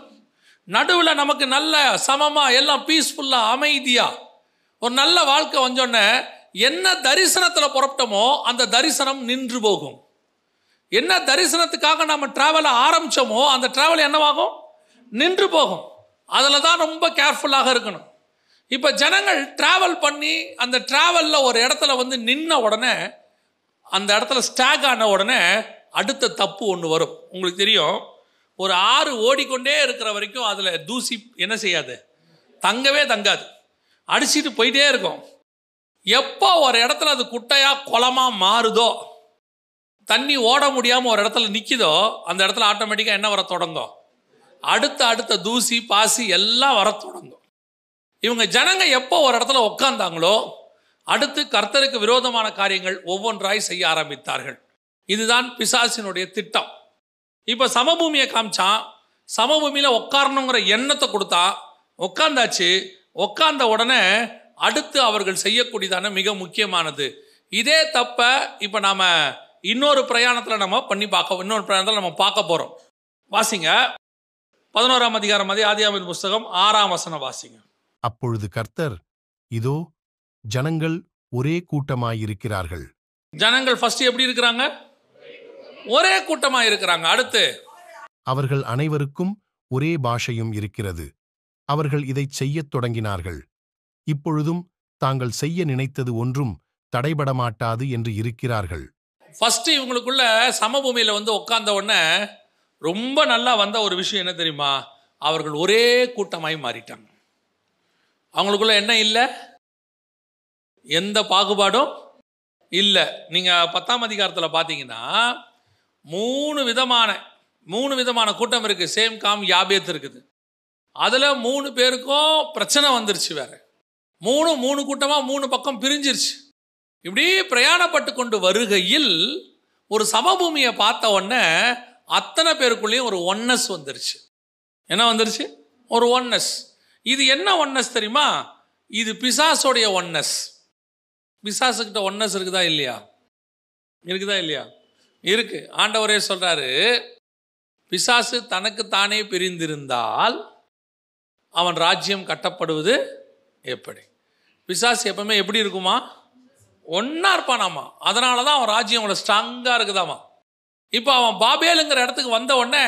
நடுவில் நமக்கு நல்ல சமமா எல்லாம் பீஸ்ஃபுல்லா அமைதியா ஒரு நல்ல வாழ்க்கை வந்தோடனே என்ன தரிசனத்தில் புறப்பட்டோமோ அந்த தரிசனம் நின்று போகும். என்ன தரிசனத்துக்காக நம்ம டிராவலை ஆரம்பிச்சோமோ அந்த டிராவல் என்னவாகும்? நின்று போகும். அதில் தான் ரொம்ப கேர்ஃபுல்லாக இருக்கணும். இப்போ ஜனங்கள் டிராவல் பண்ணி அந்த டிராவலில் ஒரு இடத்துல வந்து நின்ன உடனே, அந்த இடத்துல ஸ்டாக் ஆன உடனே அடுத்த தப்பு ஒன்று வரும். உங்களுக்கு தெரியும், ஒரு ஆறு ஓடிக்கொண்டே இருக்கிற வரைக்கும் அதில் தூசி என்ன செய்யாது? தங்கவே தங்காது, அடிச்சுட்டு போயிட்டே இருக்கும். எப்போ ஒரு இடத்துல அது குட்டையாக குளமாக மாறுதோ, தண்ணி ஓட முடியாமல் ஒரு இடத்துல நிற்கிதோ, அந்த இடத்துல ஆட்டோமேட்டிக்காக என்ன வர தொடங்கும்? அடுத்த தூசி பாசி எல்லாம் வர தொடங்கும். இவங்க ஜனங்க எப்போ ஒரு இடத்துல உட்கார்ந்தாங்களோ அடுத்து கர்த்தருக்கு விரோதமான காரியங்கள் ஒவ்வொன்றாய் செய்ய ஆரம்பித்தார்கள். இதுதான் பிசாசினுடைய திட்டம். இப்போ சமபூமியை காமிச்சான், சமபூமியில் உட்காரணுங்கிற எண்ணத்தை கொடுத்தா, உட்கார்ந்தாச்சு. உட்கார்ந்த உடனே அடுத்து அவர்கள் செய்யக்கூடியதான மிக முக்கியமானது இதே தப்ப இப்போ நாம இன்னொரு பிரயாணத்தில் நம்ம பண்ணி இன்னொரு பிரயாணத்தில் நம்ம பார்க்க போறோம். வாசிங்க 11ஆம் அதிகாரம் ஆதியாகமம் புஸ்தகம் 6ஆம் வசனம் வாசிங்க. அப்பொழுது கர்த்தர், இதோ ஜனங்கள் ஒரே கூட்டமாயிருக்கிறார்கள். ஜனங்கள் ஃபர்ஸ்ட் எப்படி இருக்கிறாங்க? ஒரே கூட்டமாக இருக்கிறாங்க. அடுத்து அவர்கள் அனைவருக்கும் ஒரே பாஷையும் இருக்கிறது. அவர்கள் இதைச் செய்யத் தொடங்கினார்கள். இப்பொழுதும் தாங்கள் செய்ய நினைத்தது ஒன்றும் தடைபட மாட்டாது என்று இருக்கிறார்கள். ஃபர்ஸ்ட் இவங்களுக்குள்ள சமபூமியில் வந்து உட்கார்ந்த உடனே ரொம்ப நல்லா வந்த ஒரு விஷயம் என்ன தெரியுமா? அவர்கள் ஒரே கூட்டமாய் மாறிட்டாங்க. அவங்களுக்குள்ள என்ன இல்லை? எந்த பாகுபாடும் இல்லை. நீங்கள் 10ஆம் அதிகாரத்தில் பார்த்தீங்கன்னா மூணு விதமான கூட்டம் இருக்குது. சேம் காம் யாபேத் இருக்குது. அதில் 3 பேருக்கும் பிரச்சனை வந்துருச்சு. வேற மூணு கூட்டமாக 3 பக்கம் பிரிஞ்சிருச்சு. இப்படி பிரயாணப்பட்டு கொண்டு வருகையில் ஒரு சமபூமியை பார்த்த உடனே அத்தனை பேருக்குள்ளேயும் ஒரு ஒன்னஸ் வந்துருச்சு. என்ன வந்துருச்சு? ஒரு ஒன்னஸ். இது என்ன ஒன்னஸ் தெரியுமா? இது பிசாசோடைய ஒன்னஸ். பிசாசுக்கிட்ட ஒன்னஸ் இருக்குதா இல்லையா? இருக்குதா இல்லையா? இருக்கு. ஆண்டவரே சொல்றாரு, பிசாசு தனக்கு தானே பிரிந்திருந்தால் அவன் ராஜ்யம் கட்டப்படுவது எப்படி? பிசாசு எப்பவுமே எப்படி இருக்குமா? ஒன்னா இருப்பானாமா. அதனால தான் அவன் ராஜ்யம் அவ்வளோ ஸ்ட்ராங்காக இருக்குதாமா. இப்போ அவன் பாபேலுங்கிற இடத்துக்கு வந்த உடனே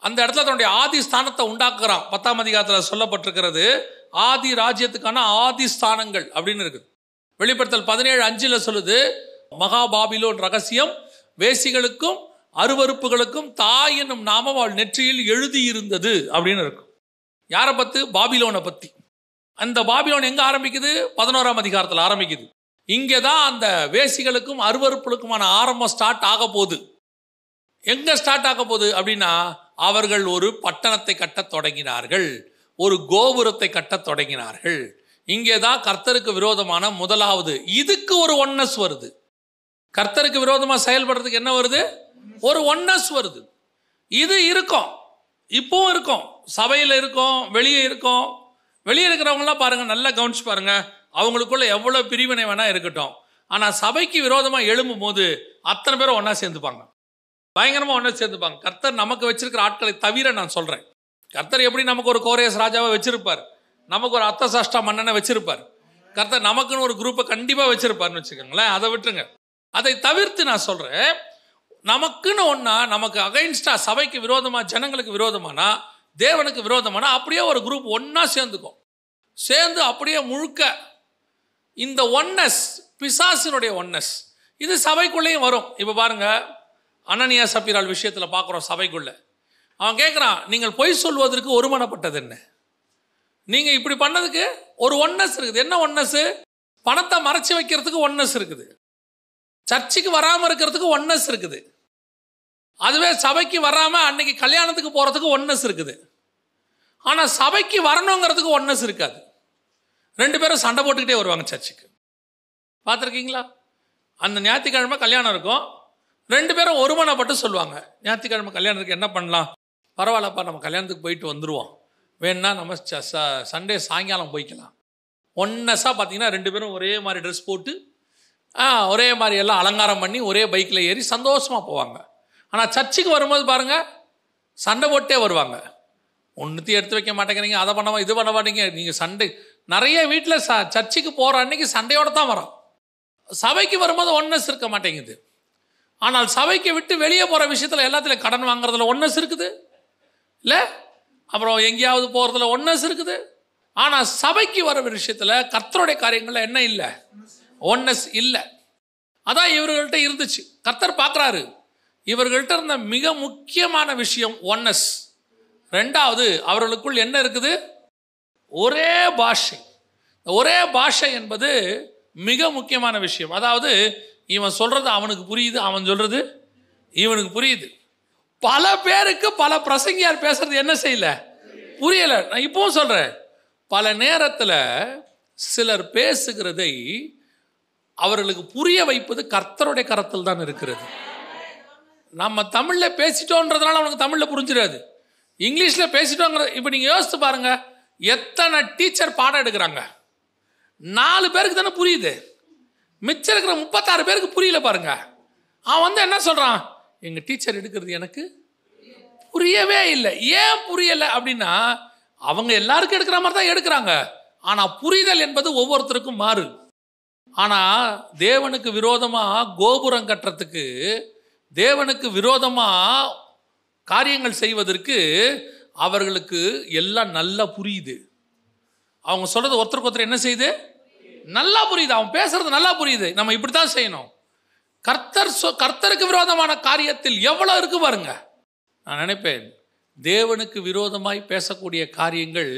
அந்த இடத்துல தன்னுடைய ஆதி ஸ்தானத்தை உண்டாக்குறான். 10ஆம் அதிகாரத்தில் சொல்லப்பட்டிருக்கிறது ஆதி ராஜ்யத்துக்கான ஆதி ஸ்தானங்கள் அப்படின்னு இருக்குது. வெளிப்படுத்தல் 17:5 சொல்லுது, மகா பாபிலோன் ரகசியம் வேசிகளுக்கும் அருவருப்புகளுக்கும் தாய் என்னும் நாமம் அவள் நெற்றியில் எழுதியிருந்தது அப்படின்னு இருக்கும். யாரை பற்றி? பாபிலோனை பற்றி. அந்த பாபிலோன் எங்கே ஆரம்பிக்குது? 11ஆம் அதிகாரத்தில் ஆரம்பிக்குது. இங்கே தான் அந்த வேசிகளுக்கும் அருவருப்புகளுக்குமான ஆரம்பம் ஸ்டார்ட் ஆக போகுது. எங்கே ஸ்டார்ட் ஆக போகுது அப்படின்னா, அவர்கள் ஒரு பட்டணத்தை கட்டத் தொடங்கினார்கள், ஒரு கோபுரத்தை கட்டத் தொடங்கினார்கள். இங்கே தான் கர்த்தருக்கு விரோதமான முதலாவது, இதுக்கு ஒரு ஒன்னஸ் வருது. கர்த்தருக்கு விரோதமாக செயல்படுறதுக்கு என்ன வருது? ஒரு ஒன்னஸ் வருது. இது இருக்கும், இப்பவும் இருக்கும், சபையில் இருக்கும், வெளியே இருக்கும். வெளியே இருக்கிறவங்களாம் பாருங்க, நல்லா கவனிச்சு பாருங்க, அவங்களுக்குள்ள எவ்வளோ பிரிவினை வேணா இருக்கட்டும், ஆனால் சபைக்கு விரோதமாக எழும்பும் போது அத்தனை பேரும் ஒன்றா சேர்ந்துப்பாங்க, பயங்கரமாக ஒன்றா சேர்ந்துப்பாங்க. கர்த்தர் நமக்கு வச்சிருக்கிற ஆட்களை தவிர நான் சொல்கிறேன், கர்த்தர் எப்படி நமக்கு ஒரு கோரேஸ் ராஜாவை வச்சிருப்பார், நமக்கு ஒரு அர்த்தசாஷ்டா மன்னனை வச்சிருப்பார், கர்த்தர் நமக்குன்னு ஒரு குரூப்பை கண்டிப்பாக வச்சிருப்பார்னு வச்சுக்கோங்களேன். அதை விட்டுருங்க. அதை தவிர்த்து நான் சொல்கிறேன், நமக்குன்னு ஒன்றா, நமக்கு அகைன்ஸ்டா, சபைக்கு விரோதமாக, ஜனங்களுக்கு விரோதமானா, தேவனுக்கு விரோதமானா, அப்படியே ஒரு குரூப் ஒன்றா சேர்ந்துக்கும். சேர்ந்து அப்படியே முழுக்க இந்த ஒன்னஸ், பிசாசினுடைய ஒன்னஸ், இது சபைக்குள்ளேயும் வரும். இப்போ பாருங்க, அனனியா சப்பீரால் விஷயத்தில் பார்க்குறோம். சபைக்குள்ள அவன் கேட்குறான், நீங்கள் பொய் சொல்வதற்கு ஒருமனப்பட்டது என்ன? நீங்கள் இப்படி பண்ணதுக்கு ஒரு ஒன்னஸ் இருக்குது. என்ன ஒன்னஸ்? பணத்தை மறைச்சி வைக்கிறதுக்கு ஒன்னஸ் இருக்குது, சர்ச்சுக்கு வராமல் இருக்கிறதுக்கு ஒன்னஸ் இருக்குது, அதுவே சபைக்கு வராமல் அன்னைக்கு கல்யாணத்துக்கு போகிறதுக்கு ஒன்னஸ் இருக்குது. ஆனால் சபைக்கு வரணுங்கிறதுக்கு ஒன்னஸ் இருக்காது. ரெண்டு பேரும் சண்டை போட்டுக்கிட்டே வருவாங்க சர்ச்சுக்கு. பார்த்துருக்கீங்களா? அந்த ஞாயிற்றுக்கிழமை கல்யாணம் இருக்கும், ரெண்டு பேரும் ஒருமனப்பட்டு சொல்லுவாங்க, ஞாயிற்றுக்கிழமை கல்யாணத்துக்கு என்ன பண்ணலாம், பரவாயில்லப்பா நம்ம கல்யாணத்துக்கு போயிட்டு வந்துடுவோம், வேணுன்னா நம்ம சண்டே சாயங்காலம் போய்க்கலாம். ஒன்னஸாக பார்த்தீங்கன்னா ரெண்டு பேரும் ஒரே மாதிரி ட்ரெஸ் போட்டு ஒரே மாதிரி எல்லாம் அலங்காரம் பண்ணி ஒரே பைக்கில் ஏறி சந்தோஷமாக போவாங்க. ஆனால் சர்ச்சுக்கு வரும்போது பாருங்கள், சண்டை போட்டே வருவாங்க. ஒன்றுத்தையும் எடுத்து வைக்க மாட்டேங்கிறீங்க, அதை பண்ண இது பண்ண மாட்டேங்க. நீங்கள் சண்டை நிறைய வீட்டில் சர்ச்சுக்கு போகிற அன்னைக்கு சண்டையோடு தான் வரும். சபைக்கு வரும்போது ஒன்னஸ் இருக்க மாட்டேங்குது. ஆனால் சபைக்கு விட்டு வெளியே போகிற விஷயத்தில் எல்லாத்துலையும் கடன் வாங்குறதுல ஒன்னஸ் இருக்குது இல்லை, அப்புறம் எங்கேயாவது போகிறதுல ஒன்னஸ் இருக்குது. ஆனால் சபைக்கு வர விஷயத்தில், கர்த்தருடைய காரியங்களில் என்ன இல்லை? ஒன்னஸ் இல்லை. அதான் இவர்கள்ட்ட இருந்துச்சு. கர்த்தர் பார்க்குறாரு, இவர்கள்ட்ட இருந்த மிக முக்கியமான விஷயம் ஒன்னஸ். ரெண்டாவது, அவர்களுக்குள் என்ன இருக்குது? ஒரே பாஷை. ஒரே பாஷை என்பது மிக முக்கியமான விஷயம். அதாவது இவன் சொல்றது அவனுக்கு புரியுது, அவன் சொல்றது இவனுக்கு புரியுது. பல பேருக்கு பல பிரசங்கியார் பேசுறது என்ன செய்யல, புரியல. நான் இப்பவும் சொல்றேன், பல நேரத்தில் சிலர் பேசுகிறதை அவர்களுக்கு புரிய வைப்பது கர்த்தருடைய கரத்தில் தான் இருக்கிறது. நம்ம தமிழில் பேசிட்டோன்றதுனால அவனுக்கு தமிழில் புரிஞ்சிடாது, இங்கிலீஷில் பேசிட்டோங்கிற. இப்போ நீங்கள் யோசித்து பாருங்க, எத்தனை டீச்சர் பாடம் எடுக்கிறாங்க, 4 பேருக்கு தானே புரியுது, மிச்சம் இருக்கிற 36 பேருக்கு புரியல பாருங்க. அவன் என்ன சொல்கிறான், எங்கள் டீச்சர் எடுக்கிறது எனக்கு புரியவே இல்லை. ஏன் புரியலை அப்படின்னா, அவங்க எல்லாருக்கும் எடுக்கிற மாதிரி தான் எடுக்கிறாங்க, ஆனால் புரிதல் என்பது ஒவ்வொருத்தருக்கும் மாறு. ஆனால் தேவனுக்கு விரோதமாக கோபுரம் கட்டுறதுக்கு, தேவனுக்கு விரோதமாக காரியங்கள் செய்வதற்கு அவர்களுக்கு எல்லாம் நல்லா புரியுது. அவங்க சொல்றது ஒருத்தருக்கு ஒருத்தர் என்ன செய்யுது, நல்லா புரியுது. அவன் பேசுறது நல்லா புரியுது, நம்ம இப்படித்தான் செய்யணும். கர்த்தருக்கு விரோதமான காரியத்தில் எவ்வளவு இருக்கு பாருங்க. நான் நினைப்பேன், தேவனுக்கு விரோதமாய் பேசக்கூடிய காரியங்கள்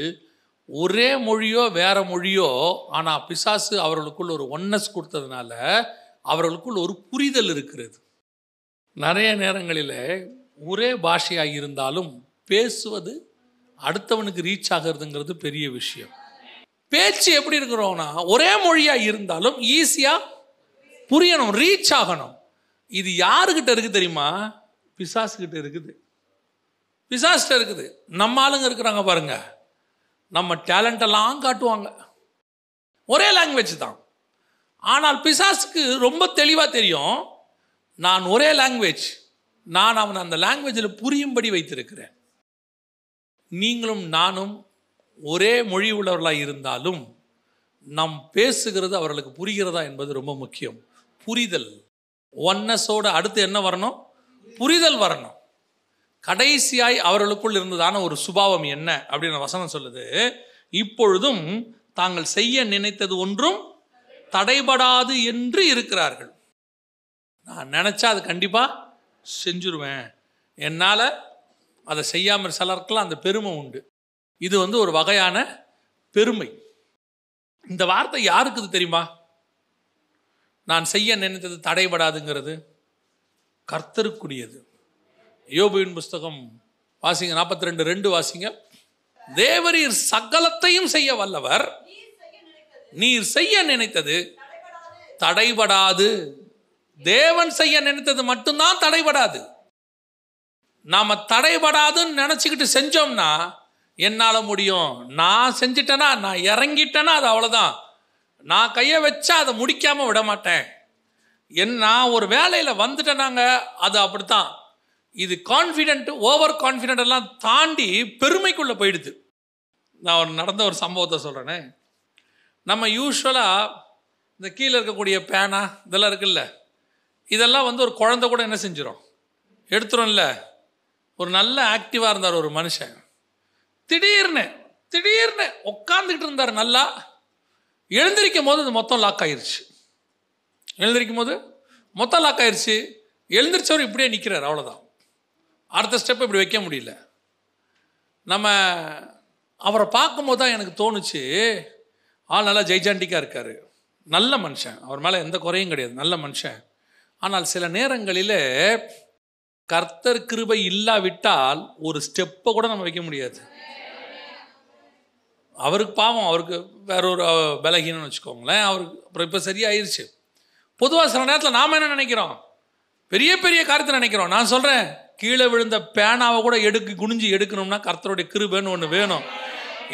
ஒரே மொழியோ வேற மொழியோ, ஆனால் பிசாசு அவர்களுக்குள் ஒரு ஒன்னஸ் கொடுத்ததுனால அவர்களுக்குள் ஒரு புரிதல் இருக்கிறது. நிறைய நேரங்களில் ஒரே பாஷையாக இருந்தாலும் பேசுவது அடுத்தவனுக்கு ரீச் ஆகிறதுங்கிறது பெரிய விஷயம். பேச்சு எப்படி இருக்கிறோம்னா, ஒரே மொழியாக இருந்தாலும் ஈஸியாக புரியணும், ரீச் ஆகணும். இது யாருக்கிட்ட இருக்குது தெரியுமா? பிசாசுக்கிட்ட இருக்குது. பிசாஸ்கிட்ட இருக்குது. நம்ம ஆளுங்க இருக்கிறாங்க பாருங்க, நம்ம டேலண்டெல்லாம் காட்டுவாங்க, ஒரே லாங்குவேஜ் தான். ஆனால் பிசாசுக்கு ரொம்ப தெளிவாக தெரியும், நான் ஒரே லாங்குவேஜ், நான் அவனை அந்த லாங்குவேஜில் புரியும்படி வைத்திருக்கிறேன். நீங்களும் நானும் ஒரே மொழி உள்ளவர்களாக இருந்தாலும் நாம் பேசுகிறது அவர்களுக்கு புரிகிறதா என்பது ரொம்ப முக்கியம். புரிதல், ஒன்னஸோட அடுத்து என்ன வரணும்? புரிதல் வரணும். கடைசியாய் அவர்களுக்குள் இருந்ததான ஒரு சுபாவம் என்ன அப்படின்னு வசனம் சொல்லுது, இப்பொழுதும் தாங்கள் செய்ய நினைத்தது ஒன்றும் தடைபடாது என்று இருக்கிறார்கள். நான் நினைச்சா அது கண்டிப்பா செஞ்சுருவேன், என்னால் அதை செய்யாமல் சிலருக்கெல்லாம் அந்த பெருமை உண்டு. இது ஒரு வகையான பெருமை. இந்த வார்த்தை யாருக்குது தெரியுமா? நான் செய்ய நினைத்தது தடைபடாதுங்கிறது கர்த்தருக்குரியது. யோபுவின் புஸ்தகம் வாசிங்க, 42:2 வாசிங்க. தேவரீர் சகலத்தையும் செய்ய வல்லவர், நீர் செய்ய நினைத்தது தடைபடாது. தேவன் செய்ய நினைத்தது மட்டும்தான் தடைபடாது. நாம தடைபடாதுன்னு நினைச்சுக்கிட்டு செஞ்சோம்னா என்னால முடியும், நான் செஞ்சிட்டேன்னா, நான் இறங்கிட்டேன்னா அது அவ்வளவுதான், நான் கையை வச்சா அதை முடிக்காம விட மாட்டேன், நான் ஒரு வேலையில வந்துட்டேனாங்க அது அப்படித்தான். இது கான்ஃபிடென்ட், ஓவர் கான்ஃபிடென்ட் எல்லாம் தாண்டி பெருமைக்குள்ள போயிடுது. நான் நடந்த ஒரு சம்பவத்தை சொல்றேனே. நம்ம யூஸ்வலா இந்த கீழே இருக்கக்கூடிய பேனா இதெல்லாம் இருக்குல்ல, இதெல்லாம் ஒரு குழந்தை கூட என்ன செஞ்சிடும், எடுத்துரும்ல. ஒரு நல்ல ஆக்டிவா இருந்தார் ஒரு மனுஷன், திடீர்னு உட்காந்துக்கிட்டு இருந்தார், நல்லா எழுந்திருக்கும் போது அது மொத்தம் லாக் ஆயிருச்சு. எழுந்திரிச்சவர் இப்படியே நிற்கிறார், அவ்வளோதான். அடுத்த ஸ்டெப் இப்படி வைக்க முடியல. நம்ம அவரை பார்க்கும்போது தான் எனக்கு தோணுச்சு, ஆள் நல்லா ஜெய்ஜாண்டிக்காக இருக்கார், நல்ல மனுஷன், அவர் மேலே எந்த குறையும் கிடையாது, நல்ல மனுஷன். ஆனால் சில நேரங்களில் கர்த்தர் கிருபை இல்லாவிட்டால் ஒரு ஸ்டெப்பை கூட நம்ம வைக்க முடியாது. அவருக்கு பாவம், அவருக்கு வேற ஒரு பலகீனம்னு வச்சுக்கோங்களேன், அவருக்கு அப்புறம் இப்போ சரியாயிருச்சு. பொதுவாக சில நேரத்தில் நாம் என்ன நினைக்கிறோம், பெரிய பெரிய காரியத்தை நினைக்கிறோம். நான் சொல்கிறேன், கீழே விழுந்த பேனாவை கூட குனிஞ்சு எடுக்கணும்னா கர்த்தருடைய கிருபைன்னு ஒன்று வேணும்.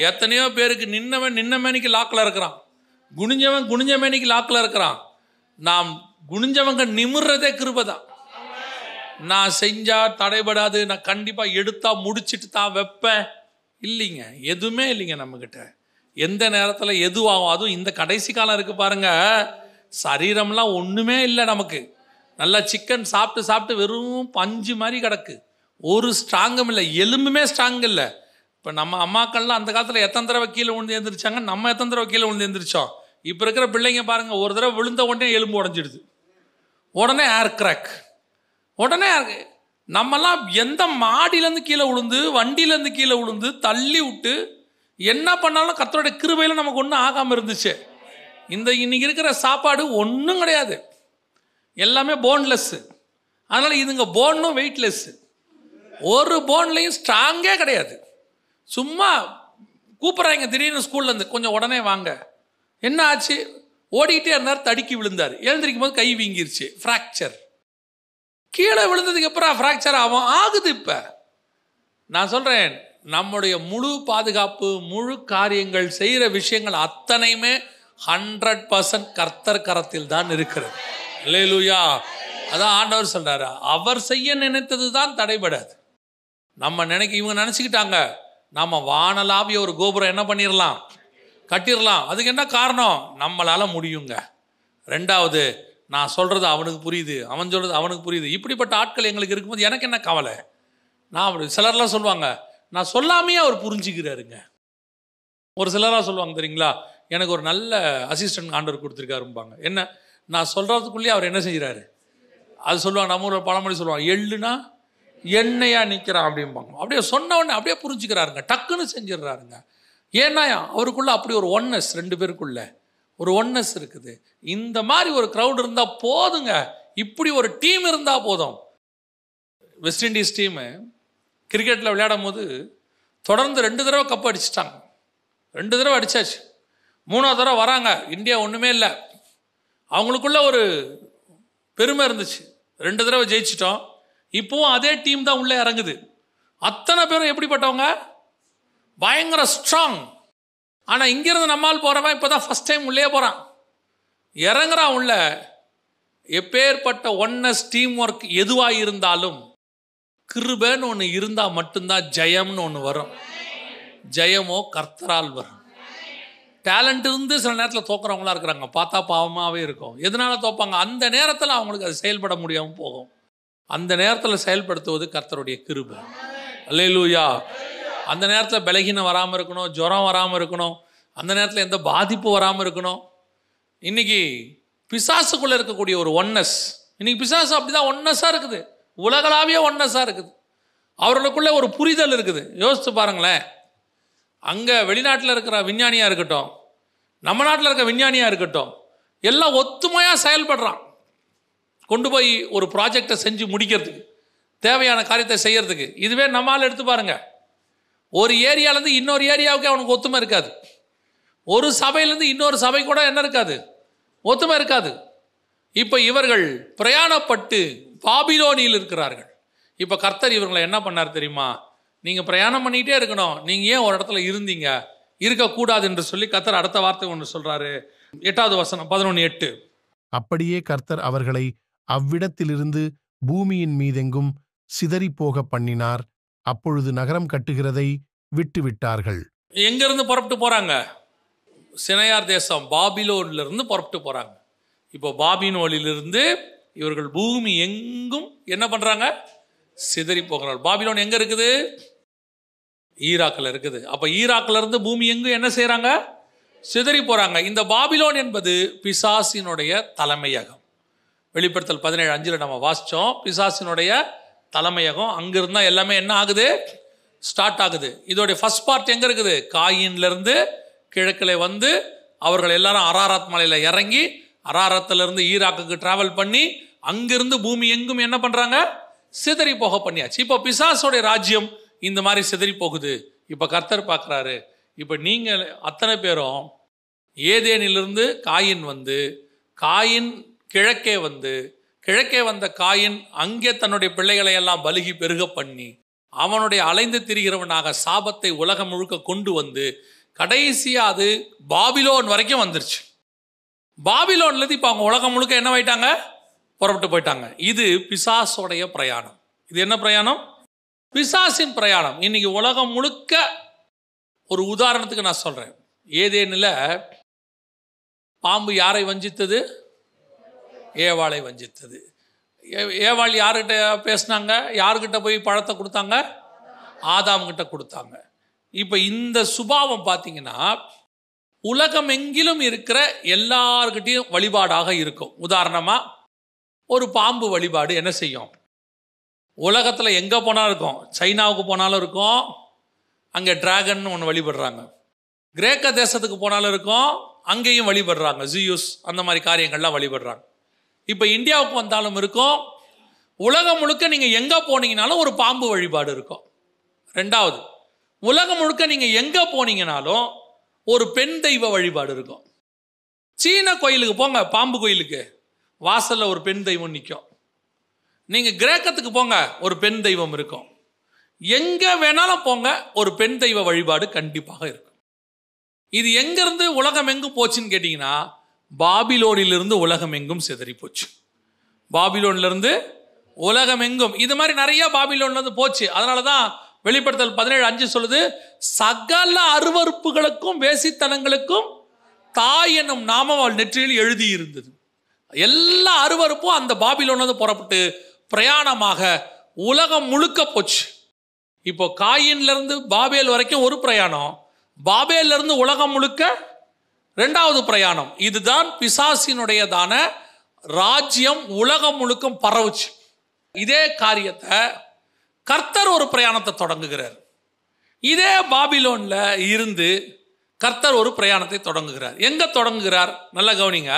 எத்தனையோ பேருக்கு நின்ன மேனிக்கு லாக்கில் இருக்கிறான், குனிஞ்ச மேனிக்கு லாக்கில் இருக்கிறான். நாம் குனிஞ்சவங்க நிமிர்றதே கிருபை தான். நான் செஞ்சா தடைபடாது, நான் கண்டிப்பாக எடுத்தா முடிச்சுட்டு தான் வைப்பேன், இல்லைங்க, எதுவுமே இல்லைங்க நம்மக்கிட்ட. எந்த நேரத்தில் எதுவாகும், அதுவும் இந்த கடைசி காலம் இருக்கு பாருங்க, சரீரம்லாம் ஒன்றுமே இல்லை நமக்கு. நல்லா சிக்கன் சாப்பிட்டு வெறும் பஞ்சு மாதிரி கிடக்கு, ஒரு ஸ்ட்ராங்கும் இல்லை, எலும்புமே ஸ்ட்ராங் இல்லை. இப்போ நம்ம அம்மாக்கள்லாம் அந்த காலத்தில் எத்தனை தடவை கீழே விழுந்து எழுந்திரிச்சாங்க, நம்ம எத்தனை தடவை கீழே விழுந்து எழுந்திரிச்சோம். இப்போ இருக்கிற பிள்ளைங்க பாருங்க, ஒரு தடவை விழுந்த உடனே எலும்பு உடஞ்சிடுது, உடனே ஏர் கிராக், உடனே. நம்மெல்லாம் எந்த மாடியிலேருந்து கீழே விழுந்து, வண்டியிலேருந்து கீழே விழுந்து, தள்ளி விட்டு என்ன பண்ணாலும் கர்த்தருடைய கிருபையில் நமக்கு ஒன்றும் ஆகாமல் இருந்துச்சு. இன்னைக்கு இருக்கிற சாப்பாடு ஒன்றும் கிடையாது, எல்லாமே போன்லெஸ். அதனால இதுங்க போன்னும் வெயிட்லெஸ், ஒரு போன்லையும் ஸ்ட்ராங்கே கிடையாது. சும்மா கூப்பிட்றாங்க திடீர்னு ஸ்கூல்லேருந்து, கொஞ்சம் உடனே வாங்க. என்ன ஆச்சு, ஓடிக்கிட்டே இருந்தார், தடுக்கி விழுந்தார், எழுந்திருக்கும் போது கை வீங்கிருச்சு, ஃப்ராக்சர். கீழே விழுந்ததுக்கு அப்புறம் ஃப்ராக்சர் ஆகுது. இப்போ நான் சொல்கிறேன், நம்முடைய முழு பாதுகாப்பு, முழு காரியங்கள், செய்கிற விஷயங்கள் அத்தனையுமே 100% கர்த்தர் கரத்தில் தான் இருக்கிறது. அல்லேலூயா. அதான் ஆண்டவர் சொல்றாரு, அவர் செய்ய நினைத்தது தான் தடைபடாது. இவங்க நினச்சிக்கிட்டாங்க நம்ம வானலாவிய ஒரு கோபுரம் என்ன பண்ணிடலாம், கட்டிடலாம். அதுக்கு என்ன காரணம், நம்மளால முடியுங்க. ரெண்டாவது, நான் சொல்கிறது அவனுக்கு புரியுது, அவன் சொல்கிறது அவனுக்கு புரியுது. இப்படிப்பட்ட ஆட்கள் எங்களுக்கு இருக்கும்போது எனக்கு என்ன கவலை. சிலர்லாம் சொல்லுவாங்க, நான் சொல்லாமையே அவர் புரிஞ்சுக்கிறாருங்க. ஒரு சிலராக சொல்லுவாங்க தெரியுங்களா, எனக்கு ஒரு நல்ல அசிஸ்டன்ட் ஆண்டவர் கொடுத்துருக்காருப்பாங்க. என்ன, நான் சொல்கிறதுக்குள்ளேயே அவர் என்ன செஞ்சுறாரு, அது சொல்லுவாங்க. நம்ம ஒரு பழமொழி சொல்லுவாங்க, எள்ளுனா எண்ணெயா நிற்கிறான் அப்படிம்பாங்க. அப்படியே சொன்ன உடனே அப்படியே புரிஞ்சுக்கிறாருங்க, டக்குன்னு செஞ்சிடறாருங்க. ஏன்னா அவருக்குள்ள அப்படி ஒரு ஒன்னஸ், ரெண்டு பேருக்குள்ள ஒரு ஒன்னஸ் இருக்குது. இந்த மாதிரி ஒரு க்ரௌட் இருந்தால் போதுங்க, இப்படி ஒரு டீம் இருந்தால் போதும். வெஸ்ட் இண்டீஸ் டீமு கிரிக்கெட்டில் விளையாடும் போது தொடர்ந்து 2 தடவை கப் அடிச்சிட்டாங்க. 2 தடவை அடித்தாச்சு. 3ஆவது தடவை வராங்க, இந்தியா ஒன்றுமே இல்லை. அவங்களுக்குள்ள ஒரு பெருமை இருந்துச்சு. 2 தடவை ஜெயிச்சிட்டோம். இப்போவும் அதே டீம் தான் உள்ளே இறங்குது. அத்தனை பேரும் எப்படிப்பட்டவங்க? பயங்கர ஸ்ட்ராங். ஆனால் இங்கிருந்து நம்மால் போகிறவன் இப்போ தான் ஃபஸ்ட் டைம் உள்ளே போகிறான், இறங்குறான் உள்ள. எப்பேற்பட்ட ஒன்னஸ் டீம் ஒர்க் எதுவாக இருந்தாலும் கிருபைன்னு ஒன்று இருந்தால் மட்டும்தான் ஜெயம்னு ஒன்று வரும். ஜெயமோ கர்த்தரால் வரும். டேலண்ட் இருந்து சில நேரத்தில் தோக்குறவங்களா இருக்கிறாங்க, பார்த்தா பாவமாகவே இருக்கும். எதனால தோப்பாங்க? அந்த நேரத்தில் அவங்களுக்கு அது செயல்பட முடியாமல் போகும். அந்த நேரத்தில் செயல்படுத்துவது கர்த்தருடைய கிருபை. அல்லேலூயா. அந்த நேரத்தில் பலகீனம் வராமல் இருக்கணும், ஜுரம் வராமல் இருக்கணும், அந்த நேரத்தில் எந்த பாதிப்பு வராமல் இருக்கணும். இன்னைக்கு பிசாசுக்குள்ளே இருக்கக்கூடிய ஒரு ஒன்னஸ், இன்னைக்கு பிசாசு அப்படிதான் ஒன்னஸாக இருக்குது, உலகளாவிய ஒன்னஸாக இருக்குது. அவர்களுக்குள்ளே ஒரு புரிதல் இருக்குது. யோசித்து பாருங்களேன், அங்கே வெளிநாட்டில் இருக்கிற விஞ்ஞானியாக இருக்கட்டும், நம்ம நாட்டில் இருக்க விஞ்ஞானியாக இருக்கட்டும், எல்லாம் ஒத்துமையாக செயல்படுறான். கொண்டு போய் ஒரு ப்ராஜெக்டை செஞ்சு முடிக்கிறதுக்கு, தேவையான காரியத்தை செய்யறதுக்கு. இதுவே நம்மால் எடுத்து பாருங்க, ஒரு ஏரியாலேருந்து இன்னொரு ஏரியாவுக்கு அவனுக்கு ஒத்துமை இருக்காது. ஒரு சபையிலேருந்து இன்னொரு சபை கூட என்ன இருக்காது, ஒத்துமை இருக்காது. இப்போ இவர்கள் பிரயாணப்பட்டு பாபிலோனியில் இருக்கிறார்கள். இப்போ கர்த்தர் இவர்களை என்ன பண்ணார் தெரியுமா? நீங்கள் பிரயாணம் பண்ணிக்கிட்டே இருக்கணும், நீங்கள் ஏன் ஒரு இடத்துல இருந்தீங்க, இருக்கக்கூடாது என்று சொல்லி கர்த்தர் அடுத்த வார்த்தை ஒன்று சொல்கிறாரு. 8வது வசனம் 11:8. அப்படியே கர்த்தர் அவர்களை அவ்விடத்திலிருந்து பூமியின் மீதெங்கும் சிதறிப்போக பண்ணினார். அப்பொழுது நகரம் கட்டுகிறதை விட்டுவிட்டார்கள். எங்கிருந்து புறப்பட்டு போகிறாங்க? சினையார் தேசம் பாபிலோனிலிருந்து புறப்பட்டு போகிறாங்க. இப்போ பாபிலோனிலிருந்து இவர்கள் பூமி எங்கும் என்ன பண்ணுறாங்க? சிதறி போகிறார்கள். பாபிலோன் எங்கே இருக்குது? ஈராக்கில் இருக்குது. அப்போ ஈராக்கில் இருந்து பூமி எங்கும் என்ன செய்கிறாங்க? சிதறி போகிறாங்க. இந்த பாபிலோன் என்பது பிசாசினுடைய தலைமையகம். வெளிப்படுத்தல் 17:5 நம்ம வாசித்தோம். பிசாசினுடைய தலைமையகம் அங்கிருந்தா எல்லாமே என்ன ஆகுது? ஸ்டார்ட் ஆகுது. இதோடைய ஃபர்ஸ்ட் பார்ட் எங்கே இருக்குது? காயின்லேருந்து கிழக்கில் வந்து அவர்கள் எல்லாரும் அராரத் மலையில் இறங்கி அராரத்திலிருந்து ஈராக்குக்கு டிராவல் பண்ணி அங்கிருந்து பூமி எங்கும் என்ன பண்ணுறாங்க? சிதறி போக பண்ணியாச்சு. இப்போ பிசாசோடைய ராஜ்யம் இந்த மாதிரி சிதறி போகுது. இப்போ கர்த்தர் பார்க்குறாரு, இப்போ நீங்கள் அத்தனை பேரும் ஏதேனிலிருந்து காயின் வந்து, காயின் கிழக்கே வந்து, கிழக்கே வந்த காயின் அங்கே தன்னுடைய பிள்ளைகளை எல்லாம் பலுகி பெருக பண்ணி அவனுடைய அலைந்து திரிகிறவனாக சாபத்தை உலகம் முழுக்க கொண்டு வந்து கடைசியாக அது பாபிலோன் வரைக்கும் வந்துருச்சு. பாபிலோன்லேருந்து இப்போ அவங்க உலகம் முழுக்க என்ன ஆயிட்டாங்க? புறப்பட்டு போயிட்டாங்க. இது பிசாசோடைய பிரயாணம். இது என்ன பிரயாணம்? பிசாசின் பிரயாணம். இன்னைக்கு உலகம் முழுக்க ஒரு உதாரணத்துக்கு நான் சொல்றேன். ஏதேனில் பாம்பு யாரை வஞ்சித்தது? ஏவாளை வஞ்சித்தது. ஏவாள் யார்கிட்ட பேசினாங்க? யாருக்கிட்ட போய் பழத்தை கொடுத்தாங்க? ஆதாம் கிட்ட கொடுத்தாங்க. இப்போ இந்த சுபாவம் பார்த்தீங்கன்னா உலகம் எங்கிலும் இருக்கிற எல்லார்கிட்டையும் வழிபாடாக இருக்கும். உதாரணமாக ஒரு பாம்பு வழிபாடு என்ன செய்யும்? உலகத்தில் எங்கே போனாலும் இருக்கும். சைனாவுக்கு போனாலும் இருக்கும், அங்கே டிராகன் ஒன்று வழிபடுறாங்க. கிரேக்க தேசத்துக்கு போனாலும் இருக்கும், அங்கேயும் வழிபடுறாங்க. ஜியூஸ் அந்த மாதிரி காரியங்கள்லாம் வழிபடுறாங்க. இப்போ இந்தியாவுக்கு வந்தாலும் இருக்கும். உலகம் முழுக்க நீங்கள் எங்கே போனீங்கனாலும் ஒரு பாம்பு வழிபாடு இருக்கும். ரெண்டாவது, உலகம் முழுக்க நீங்கள் எங்கே போனீங்கனாலும் ஒரு பெண் தெய்வ வழிபாடு இருக்கும். சீன கோயிலுக்கு போங்க, பாம்பு கோயிலுக்கு வாசலில் ஒரு பெண் தெய்வம் நிற்கும். நீங்கள் கிரேக்கத்துக்கு போங்க, ஒரு பெண் தெய்வம் இருக்கும். எங்கே வேணாலும் போங்க, ஒரு பெண் தெய்வ வழிபாடு கண்டிப்பாக இருக்கும். இது எங்கேருந்து உலகம் எங்கும் போச்சுன்னு கேட்டிங்கன்னா பாபிலோனிலிருந்து உலகம் எங்கும் சிதறி போச்சு. பாபிலோன்லேருந்து உலகம் எங்கும் இது மாதிரி நிறைய பாபிலோன்லேருந்து போச்சு. அதனால தான் வெளிப்படுத்தல் 17:5 சொல்லுது, சகல அருவருப்புகளுக்கும் வேசித்தனங்களுக்கும் தாய் என்னும் நாமம் அவள் நெற்றியில் எழுதி இருந்தது. எல்லா அருவருப்பும் அந்த பாபிலோன்லேருந்து புறப்பட்டு பிரயாணமாக உலகம் முழுக்க போச்சு. இப்போ காயின்லேருந்து பாபேல் வரைக்கும் ஒரு பிரயாணம், பாபேலிருந்து உலகம் முழுக்க ரெண்டாவது பிரயாணம். இதுதான் பிசாசினுடையதான ராஜ்யம் உலகம் முழுக்க பரவுச்சு. இதே காரியத்தை கர்த்தர் ஒரு பிரயாணத்தை தொடங்குகிறார். இதே பாபிலோன்ல இருந்து கர்த்தர் ஒரு பிரயாணத்தை தொடங்குகிறார். எங்க தொடங்குகிறார்? நல்ல கவனிங்க.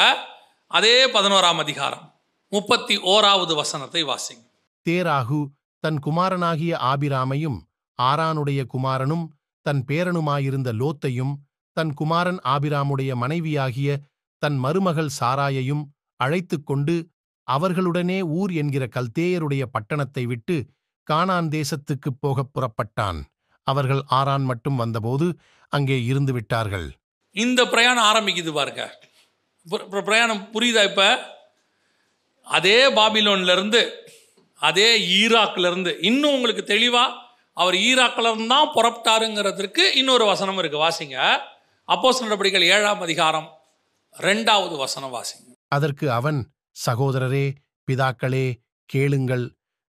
அதே 11ஆம் அதிகாரம் 31வது வசனத்தை வாசிங்க. தேராகு தன் குமாரனாகிய ஆபிராமையும் ஆரானுடைய குமாரனும் தன் பேரனுமாயிருந்த லோத்தையும் தன் குமாரன் ஆபிராமுடைய மனைவியாகிய தன் மருமகள் சாராயையும் அழைத்துக் கொண்டு அவர்களுடனே ஊர் என்கிற கல்தேயருடைய பட்டணத்தை விட்டு கானான் தேசத்துக்குப் போகப் புறப்பட்டான். அவர்கள் ஆரான் மட்டும் வந்தபோது அங்கே இருந்து விட்டார்கள். இந்த பிரயாணம் ஆரம்பிக்குது பாருங்க. பிரயாணம் புரியுதா? இப்ப அதே பாபிலோன்ல இருந்து, அதே ஈராக்ல இருந்து, இன்னும் உங்களுக்கு தெளிவா அவர் ஈராக்ல இருந்து தான் புறப்பட்டாருங்கிறதுக்கு இன்னொரு வசனம் இருக்கு. வாசிங்க. அப்போஸ்தலர் நடபடிகள் 7ஆம் அதிகாரம் 2வது வசனம் வாசிங்க. அதற்கு அவன், சகோதரரே, பிதாக்களே, கேளுங்கள்.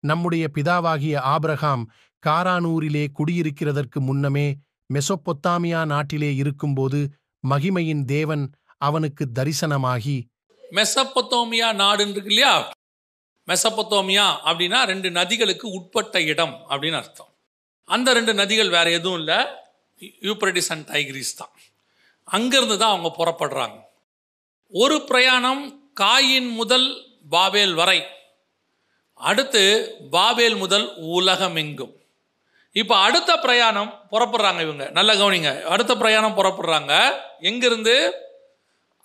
நம்முடைய பிதாவாகிய ஆபிரகாம் காரானூரிலே குடியிருக்கிறதற்கு முன்னமே மெசொப்பொத்தாமியா நாட்டிலே இருக்கும்போது மகிமையின் தேவன் அவனுக்கு தரிசனமாகி. மெசொப்பொத்தாமியா நாடுன்னு இருக்கு இல்லையா? மெசொப்பொத்தாமியா அப்படின்னா 2 நதிகளுக்கு உட்பட்ட இடம் அப்படின்னு அர்த்தம். அந்த 2 நதிகள் வேற எதுவும் இல்லை, யூப்ரடிஸ் அண்ட் டைகிரிஸ் தான். அங்கிருந்து தான் அவங்க புறப்படுறாங்க. ஒரு பிரயாணம் காயின் முதல் பாபேல் வரை, அடுத்து பாபேல் முதல் உலகமெங்கும். இப்போ அடுத்த பிரயாணம் புறப்படுறாங்க இவங்க. நல்ல கவனிங்க. அடுத்த பிரயாணம் புறப்படுறாங்க எங்கிருந்து?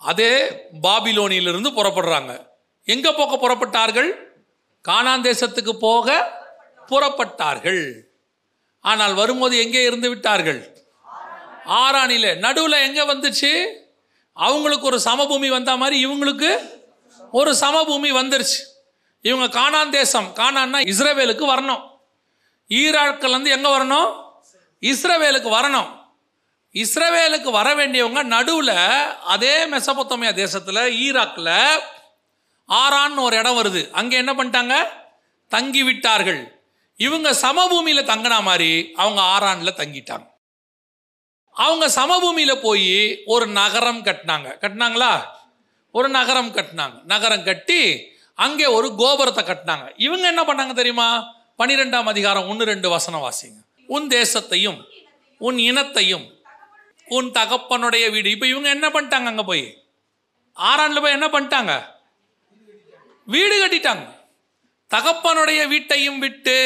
அதே பாபிலோனியிலிருந்து புறப்படுறாங்க. எங்க போக புறப்பட்டார்கள்? கானான் தேசத்துக்கு போக புறப்பட்டார்கள். ஆனால் வரும்போது எங்கே இருந்து விட்டார்கள்? ஆரானிலே. நடுவில் எங்க வந்துச்சு? அவங்களுக்கு ஒரு சமபூமி வந்த மாதிரி இவங்களுக்கு ஒரு சமபூமி வந்துருச்சு. இவங்க கானான் தேசம், கானான்னா இஸ்ரவேலுக்கு வரணும். ஈராக்ல இருந்து எங்க வரணும்? இஸ்ரவேலுக்கு வரணும். இஸ்ரவேலுக்கு வர வேண்டியவங்க நடுவில் அதே மெசொப்பொத்தாமியா தேசத்துல ஈராக்ல ஆரான் ஒரு இடம் வருது. அங்க என்ன பண்ணிட்டாங்க? தங்கி விட்டார்கள். இவங்க சமபூமியில தங்கின மாதிரி அவங்க ஆரான்ல தங்கிட்டாங்க. அவங்க சமபூமியில போய் ஒரு நகரம் கட்டினாங்களா? ஒரு நகரம் கட்டினாங்க. நகரம் கட்டி அங்கே ஒரு கோபுரத்தை கட்டினாங்க. இவங்க என்ன பண்ணாங்க தெரியுமா? 12ஆம் அதிகாரம் 1-2 வசனம் வாசிங்க. உன் தேசத்தையும் உன் இனத்தையும் உன் தகப்பனுடைய வீடு. இப்ப இவங்க என்ன பண்ணிட்டாங்க? அங்க போய் ஆரான்ல போய் என்ன பண்ணிட்டாங்க? வீடு கட்டிட்டாங்க. தகப்பனுடைய வீட்டையும் விட்டு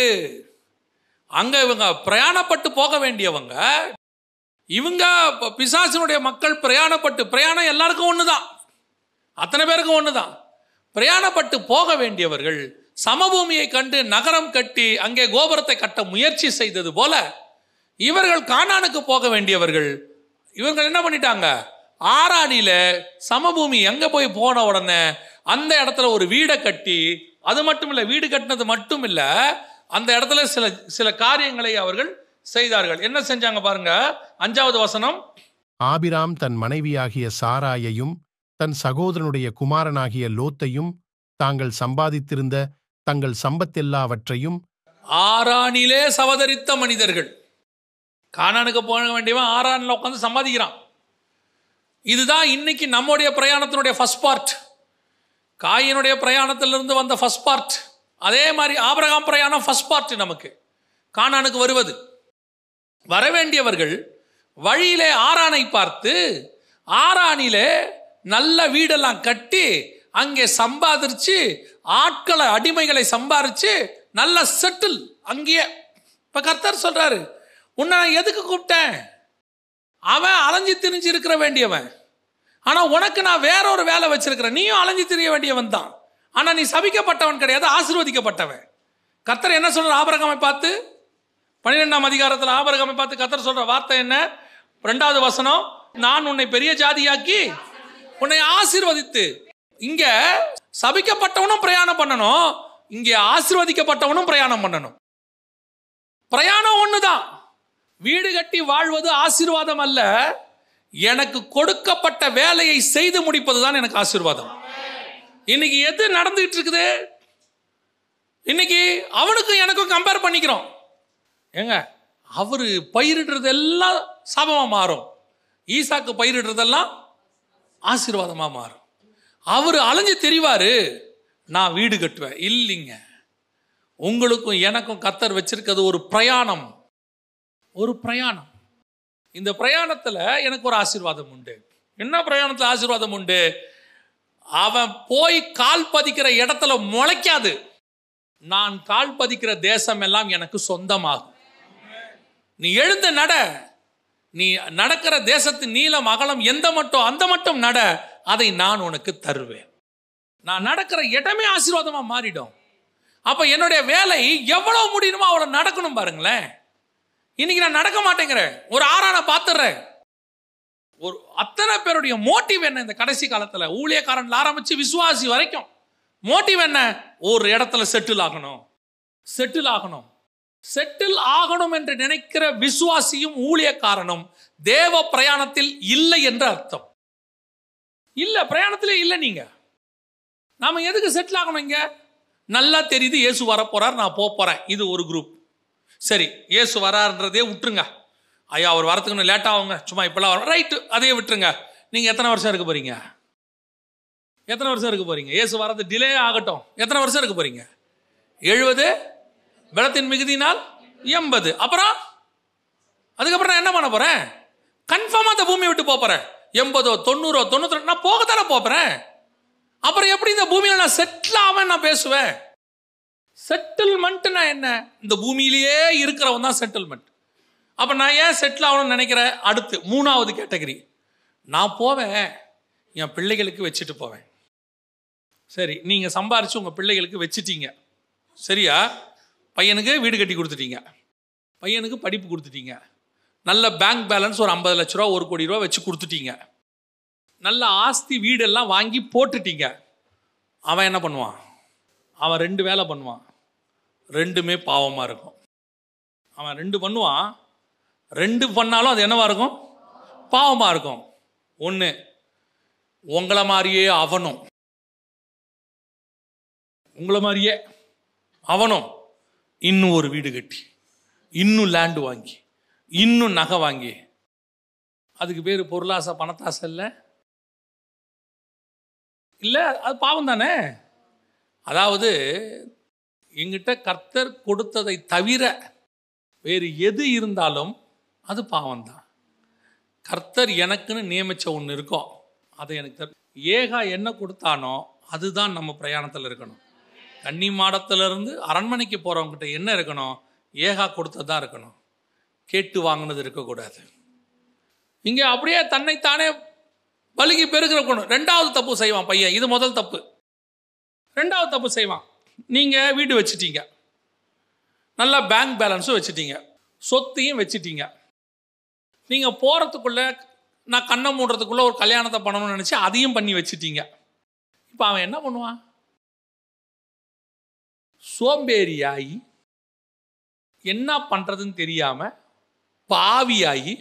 அங்க இவங்க பிரயாணப்பட்டு போக வேண்டியவங்க. இவங்க பிசாசினுடைய மக்கள் பிரயாணம் எல்லாருக்கும் ஒண்ணுதான், அத்தனை பேருக்கும் ஒண்ணுதான். பிரயாணப்பட்டு போக வேண்டியவர்கள் சமபூமியை கண்டு நகரம் கட்டி அங்கே கோபுரத்தை கட்ட முயற்சி செய்தது போல இவர்கள் கானானுக்கு போக வேண்டியவர்கள். இவர்கள் என்ன பண்ணிட்டாங்க? ஆரானில சமபூமி எங்க போய் போன உடனே அந்த இடத்துல ஒரு வீடை கட்டி, அது மட்டும் இல்ல, வீடு கட்டினது மட்டும் இல்ல, அந்த இடத்துல சில காரியங்களை அவர்கள் செய்தார்கள். என்ன செஞ்சாங்க பாருங்க. 5வது வசனம். ஆபிராம் தன் மனைவியாகிய சாராயையும் தன் சகோதரனுடைய குமாரனாகிய லோத்தையும் தாங்கள் சம்பாதித்திருந்த தங்கள் சம்பத்தெல்லாவற்றையும் ஆரானிலே சவதரித்த மனிதர்கள். கானானுக்கு போக வேண்டியவன் ஆரானில் உட்காந்து சம்பாதிக்கிறான். இதுதான் இன்னைக்கு நம்முடைய பிரயாணத்தினுடைய ஃபர்ஸ்ட் பார்ட். காயினுடைய பிரயாணத்திலிருந்து வந்த ஃபர்ஸ்ட் பார்ட். அதே மாதிரி ஆபிரகாம் பிரயாணம் ஃபர்ஸ்ட் பார்ட். நமக்கு கானானுக்கு வருவது. வரவேண்டியவர்கள் வழியிலே ஆரானை பார்த்து ஆரானிலே நல்ல வீடெல்லாம் கட்டி அங்கே சம்பாதிச்சு ஆட்களை அடிமைகளை சம்பாதிச்சு நல்ல செட்டில் அங்கேயே. இப்ப கர்த்தர் சொல்றாரு, உன்னை நான் எதுக்கு கூப்பிட்டேன்? அவன் அலைஞ்சு திரிஞ்சு இருக்கிற வேண்டியவன், ஆனா உனக்கு நான் வேற ஒரு வேலை வச்சிருக்கிறேன். நீயும் அலைஞ்சு திரிய வேண்டியவன் தான், ஆனா நீ சபிக்கப்பட்டவன் கிடையாது, ஆசீர்வதிக்கப்பட்டவன். கர்த்தர் என்ன சொல்ற ஆபிரகாமை பார்த்து? 12ஆம் அதிகாரத்தில் ஆபிரகாமை பார்த்து கர்த்தர் சொல்ற வார்த்தை என்ன? 2வது வசனம். நான் உன்னை பெரிய ஜாதியாக்கி உன்னை ஆசீர்வதித்து. இங்க சபிக்கப்பட்டவனும் பிரயாணம் பண்ணணும், இங்கே ஆசீர்வதிக்கப்பட்டவனும் பிரயாணம் பண்ணணும். பிரயாணம் ஒண்ணுதான். வீடு கட்டி வாழ்வது ஆசீர்வாதம் அல்ல, எனக்கு கொடுக்கப்பட்ட வேலையை செய்து முடிப்பதுதான் எனக்கு ஆசீர்வாதம். இன்னைக்கு எது நடந்துகிட்டு இருக்குது? இன்னைக்கு அவனுக்கும் எனக்கும் கம்பேர் பண்ணிக்கிறோம். ஏங்க, அவரு பயிரிடுறது எல்லாம் சாபமா மாறும், ஈசாக்கு பயிரிடுறதெல்லாம் ஆசீர்வாதமா மாறும். அவரு அலைஞ்சு தெரிவாரு, நான் வீடு கட்டுவேன். இல்லைங்க, உங்களுக்கும் எனக்கும் கர்த்தர் வச்சிருக்கிறது ஒரு பிரயாணம். ஒரு பிரயாணம். இந்த பிரயாணத்துல எனக்கு ஒரு ஆசீர்வாதம் உண்டு. என்ன பிரயாணத்துல ஆசீர்வாதம் உண்டு? அவன் போய் கால் பதிக்கிற இடத்துல முளைக்காது, நான் கால் பதிக்கிற தேசம் எல்லாம் எனக்கு சொந்தமாகும். நீ எழுந்து நட, நீ நடக்கிற தேசத்தின் நீளம் அகலம் எந்த மட்டும் அந்த மட்டும் நட, அதை நான் உனக்கு தருவேன். நான் நடக்கிற இடமே ஆசீர்வாதமா மாறிடும். அப்ப என்னுடைய வேலை எவ்வளவு முடியுமோ அவ்வளவு நடக்கணும். பாருங்களேன், இன்னைக்கு நான் நடக்க மாட்டேங்கிறேன், ஒரு ஆறான பாத்துறேன். ஒரு அத்தனை பேருடைய மோட்டிவ் என்ன இந்த கடைசி காலத்துல? ஊழியக்காரன் ஆரம்பிச்சு விசுவாசி வரைக்கும் மோட்டிவ் என்ன? ஒரு இடத்துல செட்டில் ஆகணும், செட்டில் ஆகணும். செட்டில் ஆகணும் என்று நினைக்கிற விசுவாசியும் ஊழியக்காரனும் தேவ பிரயாணத்தில் இல்லை என்று அர்த்தம். இல்ல, பிரயாணத்திலே இல்லை. நீங்க நாம எதுக்கு செட்டில் ஆகணும்? இங்க நல்லா தெரியுது இயேசு வர போறார், நான் போறேன். இது ஒரு குரூப். சரி, இயேசு வரான்றதே விட்டுருங்க. ஐயா அவர் வரத்துக்கு லேட் ஆகுங்க, சும்மா இப்பெல்லாம் வர ரைட்டு, அதையே விட்டுருங்க. நீங்க எத்தனை வருஷம் இருக்க போறீங்க? எத்தனை வருஷம் இருக்க போறீங்க? இயேசு வரது டிலே ஆகட்டும், எத்தனை வருஷம் இருக்க போறீங்க? 70, பலத்தின் மிகுதினால் 80. அப்புறம் அதுக்கப்புறம் நான் என்ன பண்ண போறேன்? கன்ஃபார்மா அந்த பூமியை விட்டு போறேன். 80, 90, 92 நான் போகத்தானே போறேன். அப்புறம் எப்படி இந்த பூமியில நான் செட்டில் ஆவேன் நான் பேசுவேன்? செட்டில்மெண்ட்னா என்ன? இந்த பூமியிலேயே இருக்கிறவன் தான் செட்டில்மெண்ட். அப்ப நான் ஏன் செட்டில் ஆகணும்னு நினைக்கிறேன்? அடுத்து 3வது கேட்டகரி, நான் போவேன் என் பிள்ளைகளுக்கு வச்சுட்டு போவேன். சரி, நீங்க சம்பாரிச்சு உங்க பிள்ளைகளுக்கு வச்சுட்டீங்க, சரியா? பையனுக்கு வீடு கட்டி கொடுத்துட்டீங்க, பையனுக்கு படிப்பு கொடுத்துட்டீங்க, நல்ல பேங்க் பேலன்ஸ் ஒரு 50 லட்ச ரூபா 1 கோடி ரூபா வச்சு கொடுத்துட்டீங்க, நல்ல ஆஸ்தி வீடெல்லாம் வாங்கி போட்டுட்டீங்க. அவன் என்ன பண்ணுவான்? அவன் 2 வேலை பண்ணுவான், 2மே பாவமாக இருக்கும். அவன் 2 பண்ணுவான், 2 பண்ணாலும் அது என்னவா இருக்கும்? பாவமாக இருக்கும். ஒன்று, உங்களை மாதிரியே அவனும், உங்களை மாதிரியே அவனும் இன்னும் ஒரு வீடு கட்டி, இன்னும் லேண்டு வாங்கி, இன்னும் நகை வாங்கி, அதுக்கு பேர் பொருளாசை பணத்தாசை இல்லை? இல்லை, அது பாவம் தானே. அதாவது எங்கிட்ட கர்த்தர் கொடுத்ததை தவிர வேறு எது இருந்தாலும் அது பாவம்தான். கர்த்தர் எனக்குன்னு நியமிச்ச ஒன்று இருக்கும், அதை எனக்கு ஏகா என்ன கொடுத்தானோ அதுதான் நம்ம பிரயாணத்தில் இருக்கணும். கன்னி மாடத்திலிருந்து அரண்மனைக்கு போகிறவங்ககிட்ட என்ன இருக்கணும்? ஏகா கொடுத்ததான் இருக்கணும், கேட்டு வாங்கினது இருக்கக்கூடாது. இங்கே அப்படியே தன்னைத்தானே பலுகி பெருகிற கொண்டு 2வது தப்பு செய்வான் பையன். இது முதல் தப்பு. 2வது தப்பு செய்வான். நீங்கள் வீடு வச்சுட்டீங்க, நல்லா பேங்க் பேலன்ஸும் வச்சுட்டீங்க, சொத்தையும் வச்சுட்டீங்க. நீங்கள் போகிறதுக்குள்ள, நான் கண்ணை மூடுறதுக்குள்ளே ஒரு கல்யாணத்தை பண்ணணும்னு நினச்சி அதையும் பண்ணி வச்சுட்டீங்க. இப்போ அவன் என்ன பண்ணுவான்? சோம்பேறியாகி, என்ன பண்ணுறதுன்னு தெரியாமல் பாவியாகி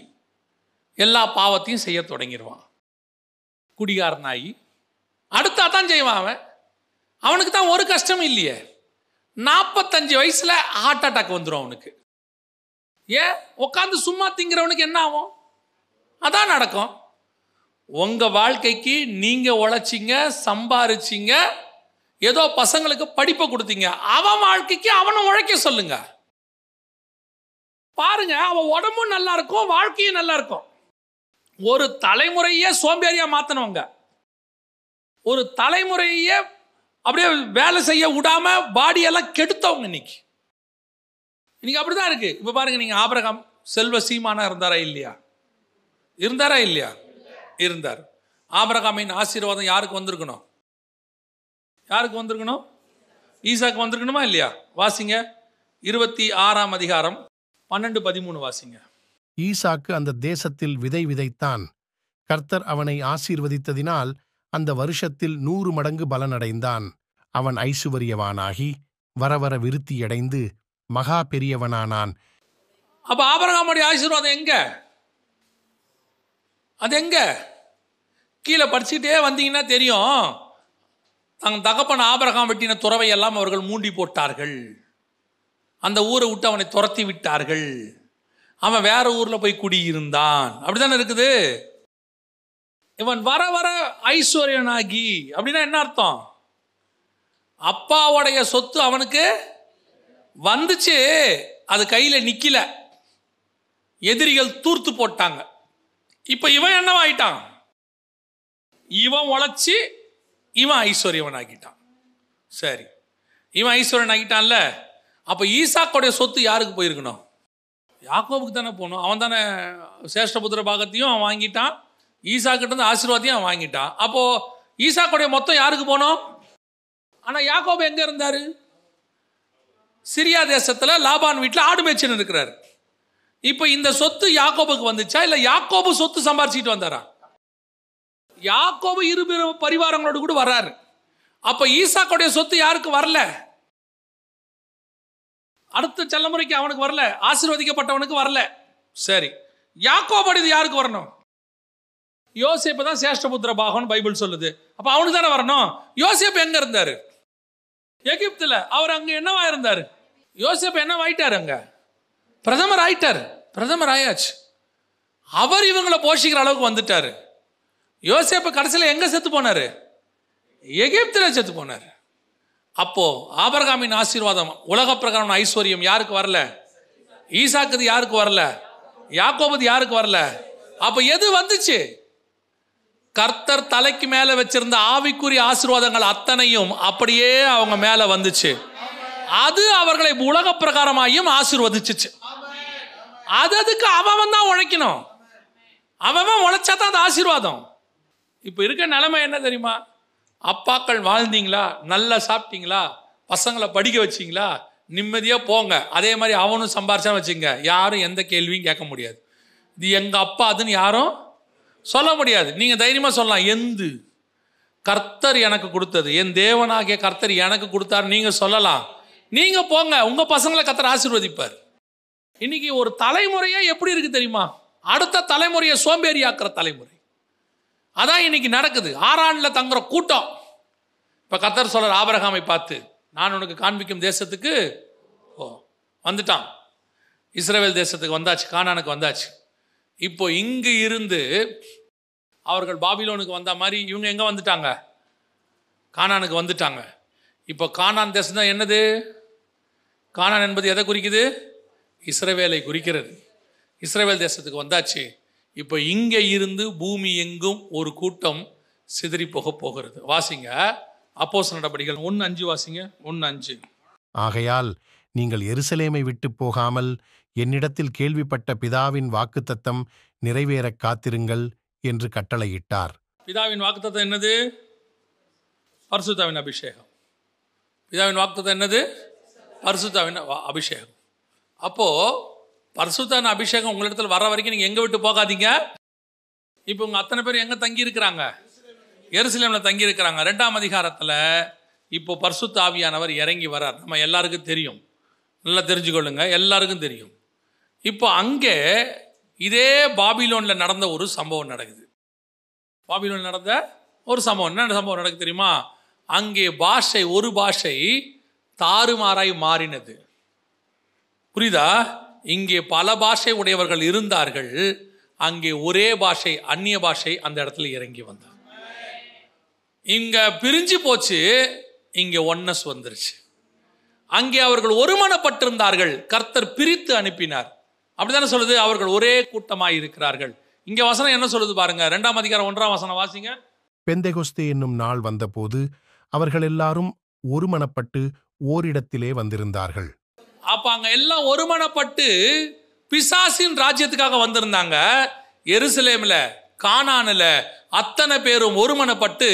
எல்லா பாவத்தையும் செய்ய தொடங்கிடுவான். குடிகாரனாகி அடுத்தா தான் செய்வான். அவனுக்கு தான் ஒரு கஷ்டம் இல்லையே. 45 வயசுல ஹார்ட் அட்டாக் வந்துடும் அவனுக்கு. ஏன்? உட்காந்து சும்மா திங்கிறவனுக்கு என்ன ஆகும்? அதான் நடக்கும். உங்க வாழ்க்கைக்கு நீங்க உழைச்சிங்க, சம்பாரிச்சிங்க, ஏதோ பசங்களுக்கு படிப்பை கொடுத்தீங்க, அவன் வாழ்க்கைக்கு அவனை உழைக்க சொல்லுங்க. பாருங்க, அவன் உடம்பும் நல்லா இருக்கும், வாழ்க்கையும் நல்லா இருக்கும். ஒரு தலைமுறையே சோம்பேறியா மாத்தினவங்க, ஒரு தலைமுறையே அப்படியே வேலை செய்ய விடாம பாடியெல்லாம் கெடுத்தவங்க இன்னைக்கு அப்படிதான் இருக்கு. இப்ப பாருங்க, நீங்க ஆபிரகாம் செல்வ சீமானா இருந்தாரா இல்லையா? இருந்தாரா இல்லையா? இருந்தார். ஆபிரகாமின் ஆசீர்வாதம் யாருக்கு வந்திருக்கணும்? யாருக்கு வந்திருக்கணும்? ஈசாக்கு வந்திருக்கணுமா இல்லையா? வாசிங்க 26ஆம் அதிகாரம் 12-13 வாசிங்க. ஈசாக்கு அந்த தேசத்தில் விதை விதைத்தான். கர்த்தர் அவனை ஆசீர்வதித்ததினால் அந்த வருஷத்தில் 100 மடங்கு பலனடைந்தான். அவன் ஐசுவரியவானாகி வரவர விருத்தியடைந்து மகா பெரியவனானான். அப்ப ஆபிரகாமுடைய ஆசீர்வாதம் எங்க? அது எங்க? கீழே படிச்சுட்டே வந்தீங்கன்னா தெரியும். தன் தகப்பன் ஆபிரகாம் வெட்டின துறவை எல்லாம் அவர்கள் மூண்டி போட்டார்கள். அந்த ஊரை விட்டு அவனை துரத்தி விட்டார்கள். அவன் வேற ஊர்ல போய் குடியிருந்தான். அப்படித்தானே இருக்குது. இவன் வர வர ஐஸ்வர்யனாகி, அப்படின்னா என்ன அர்த்தம்? அப்பாவுடைய சொத்து அவனுக்கு வந்துச்சு, அது கையில நிக்கல, எதிரிகள் தூர்த்து போட்டாங்க. இப்ப இவன் என்னவாயிட்டான்? இவன் உழைச்சி இவன் ஐஸ்வர்யவன் ஆகிட்டான். சரி, இவன் ஐஸ்வர்யன் ஆகிட்டான்ல, அப்ப ஈசாக்குடைய சொத்து யாருக்கு போயிருக்கணும்? யாக்கோபுக்கு தானே போகணும். அவன் தானே சேஷ்டபுத்திர பாகத்தையும் அவன் வாங்கிட்டான், ஈசாக்கிட்ட இருந்து ஆசீர்வாதத்தையும் அவன் வாங்கிட்டான். அப்போ ஈசாக்குடைய மொத்தம் யாருக்கு போகணும்? ஆனா யாக்கோபு எங்க இருந்தாரு? சிரியா தேசத்துல லாபான் வீட்டுல ஆடு மேய்ச்சின்னு இருக்கிறாரு. இப்ப இந்த சொத்து யாக்கோபுக்கு வந்துச்சா இல்ல யாக்கோபு சொத்து சம்பாரிச்சிட்டு வந்தாரா? யாக்கோபு இரு பரிவாரங்களோடு கூட வர்றாரு. அப்ப ஈசாக்குடைய சொத்து யாருக்கு வரல? அடுத்த தலைமுறைக்கு அவனுக்கு வரல, ஆசீர்வதிக்கப்பட்டவனுக்கு வரல. சரி, யாக்கோபுடையது யாருக்கு வரணும்? யோசேப்பு தான் சேஷ்டபுத்திர பாகம் பைபிள் சொல்லுது. அப்ப அவனுக்கு தானே வரணும். யோசேப்பு எங்க இருந்தாரு? எகிப்துல. அவர் அங்க என்னவா இருந்தாரு? யோசேப்பு என்னவாயிட்டாரு? அங்க பிரதமர் ஆயிட்டாரு. பிரதமர் ஆயாச்சு. அவர் இவங்களை போஷிக்கிற அளவுக்கு வந்துட்டாரு. யோசேப்பு கடைசியில் எங்க செத்து போனாரு? எகிப்துல செத்து போனாரு. அப்போ ஆபிரகாமின் ஆசீர்வாதம், உலக பிரகாரம் ஐஸ்வர்யம் யாருக்கு வரல? ஈசாக்குது யாருக்கு வரல? யாக்கோபுது யாருக்கு வரல? அப்ப எது வந்துச்சு? கர்த்தர் தலைக்கு மேல வச்சிருந்த ஆவிக்குரிய ஆசீர்வாதங்கள் அத்தனையும் அப்படியே அவங்க மேல வந்துச்சு. அது அவர்களை உலக பிரகாரமாயும் ஆசீர்வதிச்சு. அதுக்கு அவன் தான் உழைக்கணும். அவன் உழைச்சாதான் அது ஆசீர்வாதம். இப்ப இருக்க நிலைமை என்ன தெரியுமா? அப்பாக்கள் வாழ்ந்தீங்களா, நல்லா சாப்பிட்டீங்களா, பசங்களை படிக்க வச்சிங்களா, நிம்மதியா போங்க. அதே மாதிரி அவனும் சம்பாரிச்சா வச்சுங்க, யாரும் எந்த கேள்வியும் கேட்க முடியாது. இது எங்க அப்பா அதுன்னு யாரும் சொல்ல முடியாது. நீங்க தைரியமா சொல்லலாம், எந்து கர்த்தர் எனக்கு கொடுத்தது, என் தேவனாகிய கர்த்தர் எனக்கு கொடுத்தார் நீங்க சொல்லலாம். நீங்க போங்க, உங்க பசங்களை கர்த்தர் ஆசீர்வதிப்பார். இன்னைக்கு ஒரு தலைமுறையே எப்படி இருக்கு தெரியுமா? அடுத்த தலைமுறையை சோம்பேறியாக்குற தலைமுறை. அதான் இன்னைக்கு நடக்குது. ஆரான்ல தங்குற கூட்டம். இப்ப கர்த்தர் சொல்ற ஆபிரகாமை பார்த்து, நான் உனக்கு காண்பிக்கும் தேசத்துக்கு வந்துட்டான். இஸ்ரவேல் தேசத்துக்கு வந்தாச்சு, கானானுக்கு வந்தாச்சு. இப்போ இங்கு இருந்து அவர்கள் பாபிலோனுக்கு வந்த மாதிரி இவங்க எங்க வந்துட்டாங்க? கானானுக்கு வந்துட்டாங்க. இப்போ கானான் தேசம் தான் என்னது? கானான் என்பது எதை குறிக்குது? இஸ்ரவேலை குறிக்கிறது. இஸ்ரவேல் தேசத்துக்கு வந்தாச்சு. இப்போ இங்கே இருந்து பூமி எங்கும் ஒரு கூட்டம் சிதறி போக போகிறது. வாசிங்க அப்போஸ்தலர் நடபடிகள் 1:5 வாசிங்க. 1:5. ஆகையால் நீங்கள் எருசலேமை விட்டு போகாமல் என்னிடத்தில் கேள்விப்பட்ட பிதாவின் வாக்குத்தத்தம் நிறைவேறக் காத்திருங்கள் என்று கட்டளையிட்டார். பிதாவின் வாக்குத்தத்தம் என்னது? பரிசுத்தாவின் அபிஷேகம். பிதாவின் வாக்குத்தத்தம் என்னது? பரிசுத்தாவின் அபிஷேகம். அப்போ பரிசுத்தாவின் அபிஷேகம் உங்களிடத்தில் வர வரைக்கும் நீங்க எங்க விட்டு போகாதீங்க. இப்போ உங்க அத்தனை பேர் எங்க தங்கி இருக்கிறாங்க? எருசலேம்ல தங்கி இருக்கிறாங்க. 2ஆம் அதிகாரத்துல இப்போ பரிசுத்த ஆவியானவர் இறங்கி வரார். நம்ம எல்லாருக்கும் தெரியும், நல்லா தெரிஞ்சுக்கொள்ளுங்க, எல்லாருக்கும் தெரியும். இப்போ அங்கே இதே பாபிலோன்ல நடந்த ஒரு சம்பவம் நடக்குது. பாபிலோன் நடந்த ஒரு சம்பவம். என்ன சம்பவம் நடக்குது தெரியுமா? அங்கே பாஷை, ஒரு பாஷை தாறுமாறாய் மாறினது. புரியுதா? இங்கே பல பாஷை உடையவர்கள் இருந்தார்கள், அங்கே ஒரே பாஷை, அந்நிய பாஷை அந்த இடத்துல இறங்கி வந்தார். இங்க பிரிஞ்சு போச்சு, இங்க ஒன்னஸ் வந்துருச்சு. அங்கே அவர்கள் ஒருமனப்பட்டிருந்தார்கள், கர்த்தர் பிரித்து அனுப்பினார். அப்படித்தானே சொல்லுது, அவர்கள் ஒரே கூட்டமாய் இருக்கிறார்கள். இங்க வசனம் என்ன சொல்லுது பாருங்க, 2ஆம் அதிகாரம் 1ஆம் வசனம் வாசிங்க. பெந்தெகொஸ்தே என்னும் நாள் வந்தபோது அவர்கள் எல்லாரும் ஒருமனப்பட்டு ஓரிடத்திலே வந்திருந்தார்கள். அப்ப அங்க எல்லாம் ஒருமனப்பட்டு பிசாசின் ராஜ்யத்துக்காக வந்திருந்தாங்க. எருசலேம்ல, கானான்ல அத்தனை பேரும் ஒருமனப்பட்டு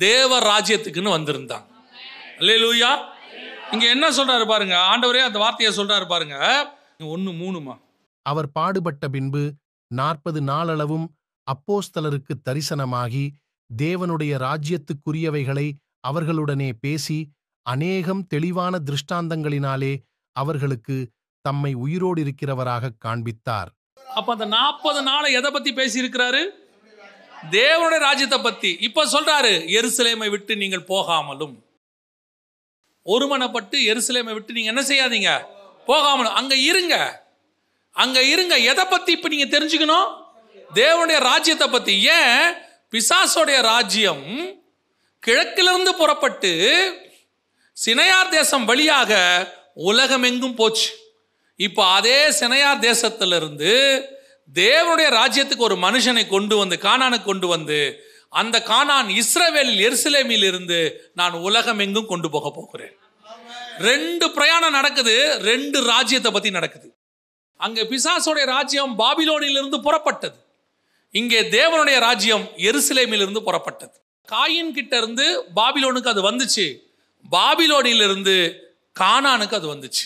தேவ ராஜ்யத்துக்குன்னு வந்திருந்தாங்க. அல்லேலூயா. இங்க என்ன சொல்றாரு பாருங்க, ஆண்டவரே அந்த வார்த்தையை சொல்றாரு பாருங்க. 1:3. அவர் பாடுபட்ட பின்பு 40 நாளளவும் அப்போஸ்தலருக்கு தரிசனமாகி தேவனுடைய ராஜ்யத்துக்குரியவைகளை அவர்களுடனே பேசி அநேகம் தெளிவான திருஷ்டாந்தங்களினாலே அவர்களுக்கு தம்மை உயிரோடு இருக்கிறவராக காண்பித்தார். அப்ப அந்த 40 நாளை எதை பத்தி பேசி இருக்கிறாரு? தேவனுடைய ராஜ்யத்தை பத்தி. இப்ப சொல்றாரு, எருசலேமை விட்டு நீங்கள் போகாமலும். ஒருமனப்பட்டு எருசலேமை விட்டு நீங்க என்ன செய்யாதீங்க, போகாமலும் அங்க இருங்க. அங்க இருங்க. எதை பத்தி இப்ப நீங்க தெரிஞ்சுக்கணும்? தேவனுடைய ராஜ்யத்தை பத்தி. ஏன்? பிசாசோடைய ராஜ்யம் கிழக்கிலிருந்து புறப்பட்டு சினையார் தேசம் வழியாக உலகமெங்கும் போச்சு. இப்போ அதே சினையார் தேசத்திலிருந்து தேவனுடைய ராஜ்யத்துக்கு ஒரு மனுஷனை கொண்டு வந்து, கானானுக்கு கொண்டு வந்து, அந்த கானான் இஸ்ரவேலில் எருசலேமில் இருந்து நான் உலகமெங்கும் கொண்டு போக போகிறேன். 2 பிரயாணம் நடக்குது, 2 ராஜ்யத்தை பத்தி நடக்குது. அங்கே பிசாசோடைய ராஜ்யம் பாபிலோனிலிருந்து புறப்பட்டது, இங்கே தேவனுடைய ராஜ்யம் எருசலேமில் இருந்து புறப்பட்டது. காயின் கிட்ட இருந்து பாபிலோனுக்கு அது வந்துச்சு, பாபிலோனிலிருந்து கானானுக்கு அது வந்துச்சு.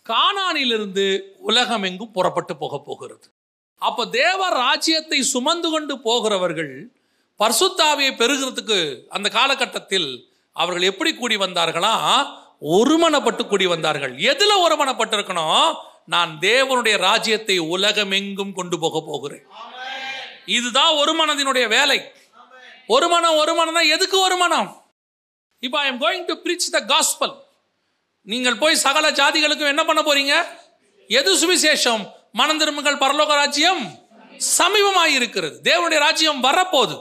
கானானிலிருந்து உலகம் எங்கும் புறப்பட்டு போக போகிறது. அப்ப தேவ ராஜ்யத்தை சுமந்து கொண்டு போகிறவர்கள் பரிசுத்தாவியை பெறுகிறதுக்கு அந்த காலகட்டத்தில் அவர்கள் எப்படி கூடி வந்தார்களா? ஒருமனப்பட்டு கூடி வந்தார்கள். எதுல ஒருமனப்பட்டு இருக்கணும்? நான் தேவனுடைய ராஜ்யத்தை உலகம் எங்கும் கொண்டு போக போகிறேன். இதுதான் ஒரு மனதினுடைய வேலை. ஒரு மனம் எதுக்கு ஒரு மனம்? இப்போ I am going to breach the gospel. நீங்கள் போய் சகல ஜாதிகளுக்கும் என்ன பண்ண போறீங்க? எது சுவிசேஷம்? மனம் திரும்புங்கள், பரலோக ராஜ்யம் சமீபமாய் இருக்கிறது. தேவனுடைய ராஜ்யம் வரப்போகுது.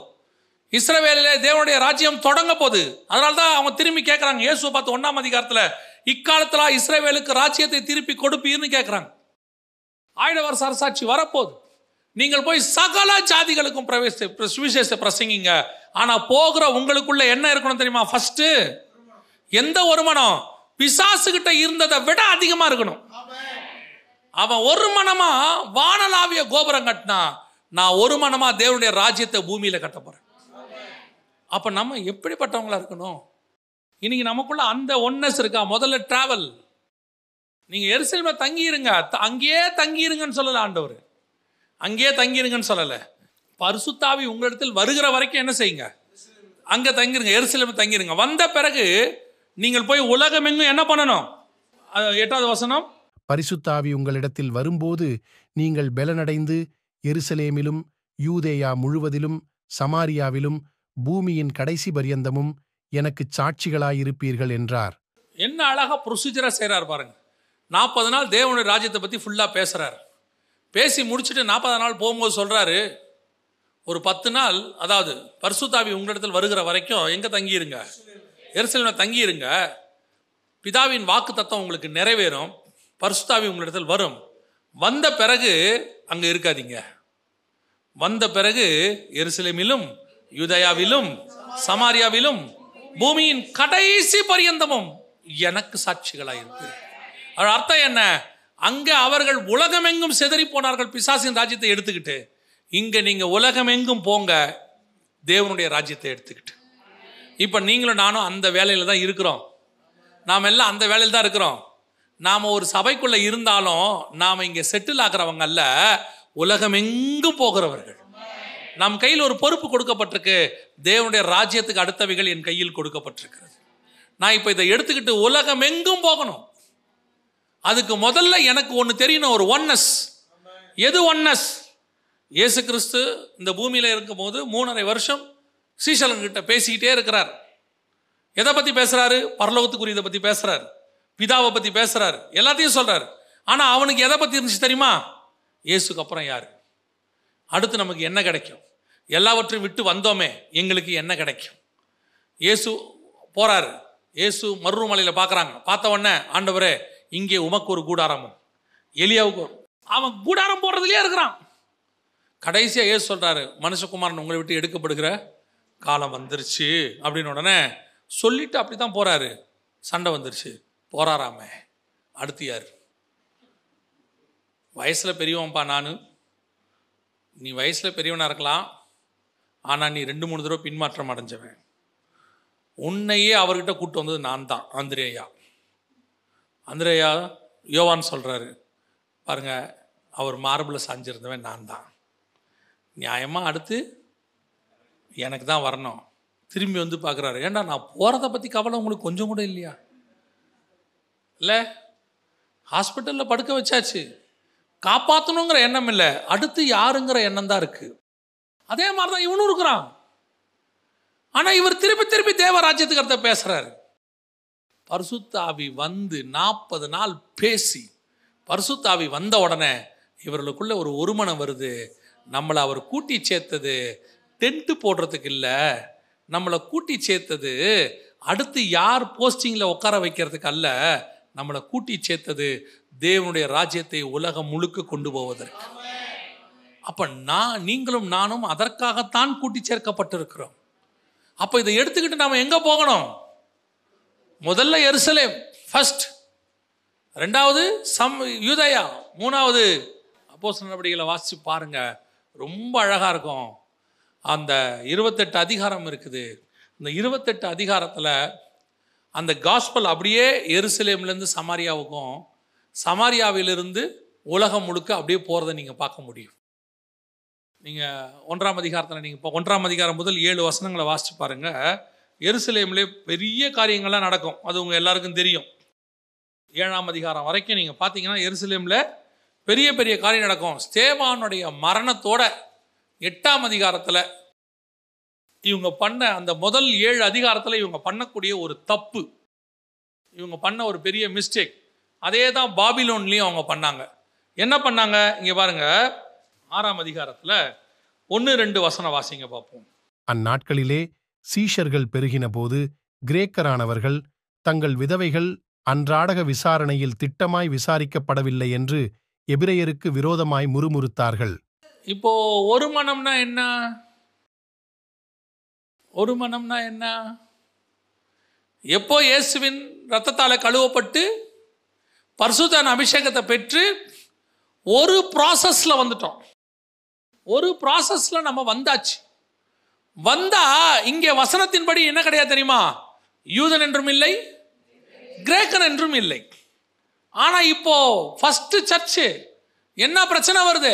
இஸ்ரவேலிலே தேவனுடைய ராஜ்யம் தொடங்க போகுது. அதனால்தான் அவங்க திரும்பி கேட்கறாங்க, இயேசுவை பார்த்து 1ஆம் அதிகாரத்துல, இக்காலத்துல இஸ்ரவேலுக்கு ராஜ்யத்தை திருப்பி கொடுப்பீர்னு கேட்கறாங்க. 1000 வருஷ அரசாட்சி வரப்போகுது. நீங்கள் போய் சகல ஜாதிகளுக்கும் சுவிசேஷத்தை பிரசங்கிங்க. ஆனா போகிற உங்களுக்குள்ள என்ன இருக்கணும் தெரியுமா? ஃபர்ஸ்ட் எந்த ஒரு மனம்? பிசாசுகிட்ட இருந்ததை விட அதிகமா இருக்கணும். அவன் ஒரு மனமா வானலாவிய கோபுரம் கட்டினா, நான் ஒரு மனமா தேவனுடைய ராஜ்யத்தை பூமியில கட்ட போறேன். அப்ப நம்ம எப்படிப்பட்டவங்களா இருக்கணும்? இன்னைக்கு நமக்குள்ள அந்த ஒன்னஸ் இருக்கா? முதல்ல டிராவல். நீங்க எருசலேம்ல தங்கி இருங்க, அங்கேயே தங்கி இருங்கன்னு சொல்லல ஆண்டவர். அங்கேயே தங்கிருங்கன்னு சொல்லல. பரிசுத்தாவி உங்களிடத்தில் வருகிற வரைக்கும் என்ன செய்யுங்க? அங்க தங்கிருங்க, எருசலேம்ல தங்கிருங்க. வந்த பிறகு நீங்கள் போய் உலகம் எங்கும் என்ன பண்ணணும்? 8வது வசனம், பரிசுத்தாவி உங்களிடத்தில் வரும்போது நீங்கள் பெலனடைந்து எருசலேமிலும் யூதேயா முழுவதிலும் சமாரியாவிலும் பூமியின் கடைசி பரியந்தமும் எனக்கு சாட்சிகளாயிருப்பீர்கள் என்றார். என்ன அழகா ப்ரொசீஜரா செய்றார் பாருங்க. 40 நாள் தேவனுடைய ராஜ்யத்தை பத்தி ஃபுல்லா பேசுறாரு. பேசி முடிச்சுட்டு 40 நாள் போகும்போது சொல்றாரு, ஒரு 10 நாள், அதாவது பரிசுத்தாவி உங்களிடத்தில் வருகிற வரைக்கும் எங்க தங்கியிருங்க? எருசலேம்ல தங்கியிருங்க. பிதாவின் வாக்கு தத்தம் உங்களுக்கு நிறைவேறும். பரிசுத்தாவி உங்களிடத்தில் வரும். வந்த பிறகு அங்க இருக்காதீங்க. வந்த பிறகு எருசலேமிலும் யூதேயாவிலும் சமாரியாவிலும் பூமியின் கடைசி பரியந்தமும் எனக்கு சாட்சிகளாயிருப்பீர்கள். அதோட அர்த்தம் என்ன? அங்க அவர்கள் உலகமெங்கும் சிதறி போனார்கள் பிசாசின் ராஜ்யத்தை எடுத்துக்கிட்டு. இங்க நீங்க உலகமெங்கும் போங்க தேவனுடைய ராஜ்யத்தை எடுத்துக்கிட்டு. இப்ப நீங்களும் நானும் அந்த வேலையில தான் இருக்கிறோம். நாம் எல்லாம் அந்த வேலையில தான் இருக்கிறோம். நாம ஒரு சபைக்குள்ள இருந்தாலும் நாம இங்க செட்டில் ஆகிறவங்க அல்ல, உலகமெங்கும் போகிறவர்கள். நம் கையில் ஒரு பொறுப்பு கொடுக்கப்பட்டிருக்கு. தேவனுடைய ராஜ்யத்துக்கு அடுத்தவைகள் என் கையில் கொடுக்கப்பட்டிருக்கிறது. நான் இப்ப இதை எடுத்துக்கிட்டு உலகமெங்கும் போகணும். அதுக்கு முதல்ல எனக்கு ஒன்று தெரியணும், ஒரு ஒன்னஸ். எது ஒன்னஸ்? இயேசு கிறிஸ்து இந்த பூமியில இருக்கும் போது 3.5 வருஷம் சீஷர்கிட்ட பேசிக்கிட்டே இருக்கிறார். எதை பத்தி பேசுறாரு? பரலோகத்துக்குரியதை பத்தி பேசுறாரு, பிதாவை பத்தி பேசுறாரு, எல்லாத்தையும் சொல்றாரு. ஆனா அவனுக்கு எதை பத்தி இருந்துச்சு தெரியுமா? இயேசுக்கு அப்புறம் யாரு? அடுத்து நமக்கு என்ன கிடைக்கும்? எல்லாவற்றையும் விட்டு வந்தோமே, எங்களுக்கு என்ன கிடைக்கும்? இயேசு போறாரு. இயேசு மருமலையில பார்க்கறாங்க. பார்த்த உடனே, ஆண்டவரே இங்கே உமக்கு ஒரு கூடாரமும் எலியாவுக்கு. அவன் கூடாரம் போடுறதுலயே இருக்கிறான். கடைசியா இயேசு சொல்றாரு, மனுஷகுமாரன் உங்களை விட்டு எடுக்கப்படுகிற காலம் வந்துருச்சு அப்படின்னு உடனே சொல்லிட்டு அப்படித்தான் போறாரு. சண்டை வந்துருச்சு, போறாராமே. அடுத்து யாரு? வயசுல பெரியவன்பா நானு, நீ வயசுல பெரியவனா இருக்கலாம், ஆனா நீ 2-3 தடவை பின்மாற்றம் அடைஞ்சவன். உன்னையே அவர்கிட்ட கூட்டு வந்தது நான் தான், அந்திரேயா. யோவான் சொல்றாரு பாருங்க, அவர் மார்பில் சாஞ்சிருந்தவன் நான் தான். நியாயமா அடுத்து எனக்கு தான் வரணும். திரும்பி வந்து பார்க்குறாரு, ஏண்டா நான் போகிறத பற்றி கவலை உங்களுக்கு கொஞ்சம் கூட இல்லையா? இல்லை, ஹாஸ்பிட்டலில் படுக்க வச்சாச்சு, காப்பாற்றணுங்கிற எண்ணம் இல்லை, அடுத்து யாருங்கிற எண்ணம் தான் இருக்கு. அதே மாதிரி தான் இவனும் இருக்கிறான். ஆனால் இவர் திருப்பி திருப்பி தேவராஜ்யத்துக்கு அடுத்த பேசுறாரு. பரிசுத்தாவி வந்து 40 நாள் பேசி, பரிசுத்தாவி வந்த உடனே இவர்களுக்குள்ள ஒரு ஒருமனம் வருது. நம்மளை அவர் கூட்டி சேர்த்தது டென்ட் போடுறதுக்கு இல்லை, நம்மளை கூட்டி சேர்த்தது அடுத்து யார் போஸ்டிங்கில் உட்கார வைக்கிறதுக்கு அல்ல, நம்மளை கூட்டி சேர்த்தது தேவனுடைய ராஜ்யத்தை உலகம் முழுக்க கொண்டு போவதற்கு. அப்ப நீங்களும் நானும் அதற்காகத்தான் கூட்டி சேர்க்கப்பட்டிருக்கிறோம். அப்ப இதை எடுத்துக்கிட்டு நாம எங்க போகணும்? முதல்ல எருசலேம் ஃபர்ஸ்ட், 2வது யூதேயா, 3வது அப்போஸ்தலர் நடவடிக்கைகளை வாசிச்சு பாருங்க, ரொம்ப அழகா இருக்கும். அந்த 28 அதிகாரம் இருக்குது. இந்த 28 அதிகாரத்தில் அந்த காஸ்பல் அப்படியே எருசலேம்லேருந்து சமாரியாவுக்கும், சமாரியாவிலிருந்து உலகம் முழுக்க அப்படியே போகிறத நீங்கள் பார்க்க முடியும். நீங்கள் 1ஆம் அதிகாரத்தில் நீங்கள் இப்போ 1ஆம் அதிகாரம் முதல் 7 வசனங்களை வாசித்து பாருங்கள். எருசலேம்லேயே பெரிய காரியங்கள்லாம் நடக்கும், அது உங்கள் எல்லாருக்கும் தெரியும். 7ஆம் அதிகாரம் வரைக்கும் நீங்கள் பார்த்தீங்கன்னா எருசலேமில் பெரிய பெரிய காரியம் நடக்கும். ஸ்தேவானுடைய மரணத்தோட 8ஆம் அதிகாரத்தில் இவங்க பண்ண அந்த முதல் 7 அதிகாரத்தில் இவங்க பண்ணக்கூடிய ஒரு தப்பு, இவங்க பண்ண ஒரு பெரிய மிஸ்டேக், அதே தான் பாபிலோன்லேயும் அவங்க பண்ணாங்க. என்ன பண்ணாங்க இங்கே பாருங்க, 6ஆம் அதிகாரத்தில் 1-2 வசனம் வாசிங்க பார்ப்போம். அந்நாட்களிலே சீஷர்கள் பெருகின போது கிரேக்கரானவர்கள் தங்கள் விதவைகள் அன்றாடக விசாரணையில் திட்டமாய் விசாரிக்கப்படவில்லை என்று எபிரெயருக்கு விரோதமாய் முறுமுறுத்தார்கள். இப்போ ஒரு மனம்னா என்ன? ஒரு மனம்னா என்ன? எப்போ இயேசுவின் இரத்தத்தால் கழுவப்பட்டு பரிசுத்த அபிஷேகத்தை பெற்று ஒரு ப்ராசஸ்ல வந்துட்டோம். ஒரு ப்ராசஸ்ல நம்ம வந்தாச்சு. வந்தா இங்கே வசனத்தின்படி என்ன கிடையாது தெரியுமா? யூதன் என்றும் இல்லை, கிரேக்கன் என்றும் இல்லை. ஆனா இப்போ ஃபர்ஸ்ட் சர்ச் என்ன பிரச்சனை வருது?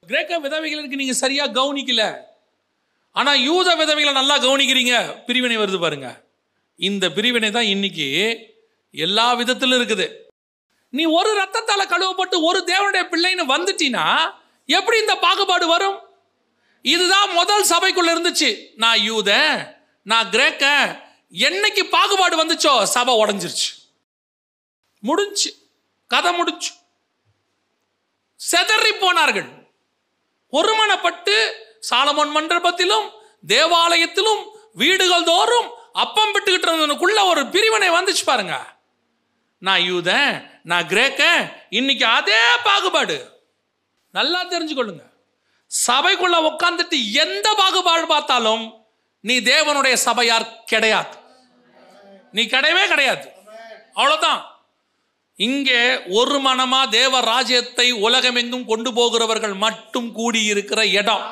கிரேக்க விதவைகளுக்கு நீங்க சரியா கவனிக்கல, ஆனா யூத விதவைகளை நல்லா கவனிக்கிறீங்க. பிரிவினை வருது பாருங்க. இந்த பிரிவினை தான் இன்னைக்கு எல்லா விதத்திலும் இருக்குது. நீ ஒரு ரத்தத்தால கழுவப்பட்டு ஒரு தேவனுடைய பிள்ளைன்னு வந்துட்டீனா எப்படி இந்த பாகுபாடு வரும்? இதுதான் முதல் சபைக்குள்ள இருந்துச்சு. நான் யூதன், நான் கிரேக்க. என்னைக்கு பாகுபாடு வந்துச்சோ சபை உடைஞ்சிருச்சு, முடிஞ்சு, கதை முடிஞ்சு. செதறி போனார்கள். ஒருமனப்பட்டு சாலமோன் மண்டபத்திலும் தேவாலயத்திலும் வீடுகள் தோறும் அப்பம் விட்டுக்கிட்டு இருந்ததுக்குள்ள ஒரு பிரிவினை வந்துச்சு பாருங்க. நான் யூதன், நான் கிரேக்க. இன்னைக்கு அதே பாகுபாடு. நல்லா தெரிஞ்சுக்கொள்ளுங்க. சபைக்குள்ள உட்கார்ந்துட்டு எந்த பாகுபாடு பார்த்தாலும் நீ தேவனுடைய சபையார் கிடையாது, நீ கிடையவே கிடையாது. அவ்வளவுதான். இங்கே ஒரு மனமா தேவ ராஜ்யத்தை உலகமெங்கும் கொண்டு போகிறவர்கள் மட்டும் கூடி இருக்கிற இடம்.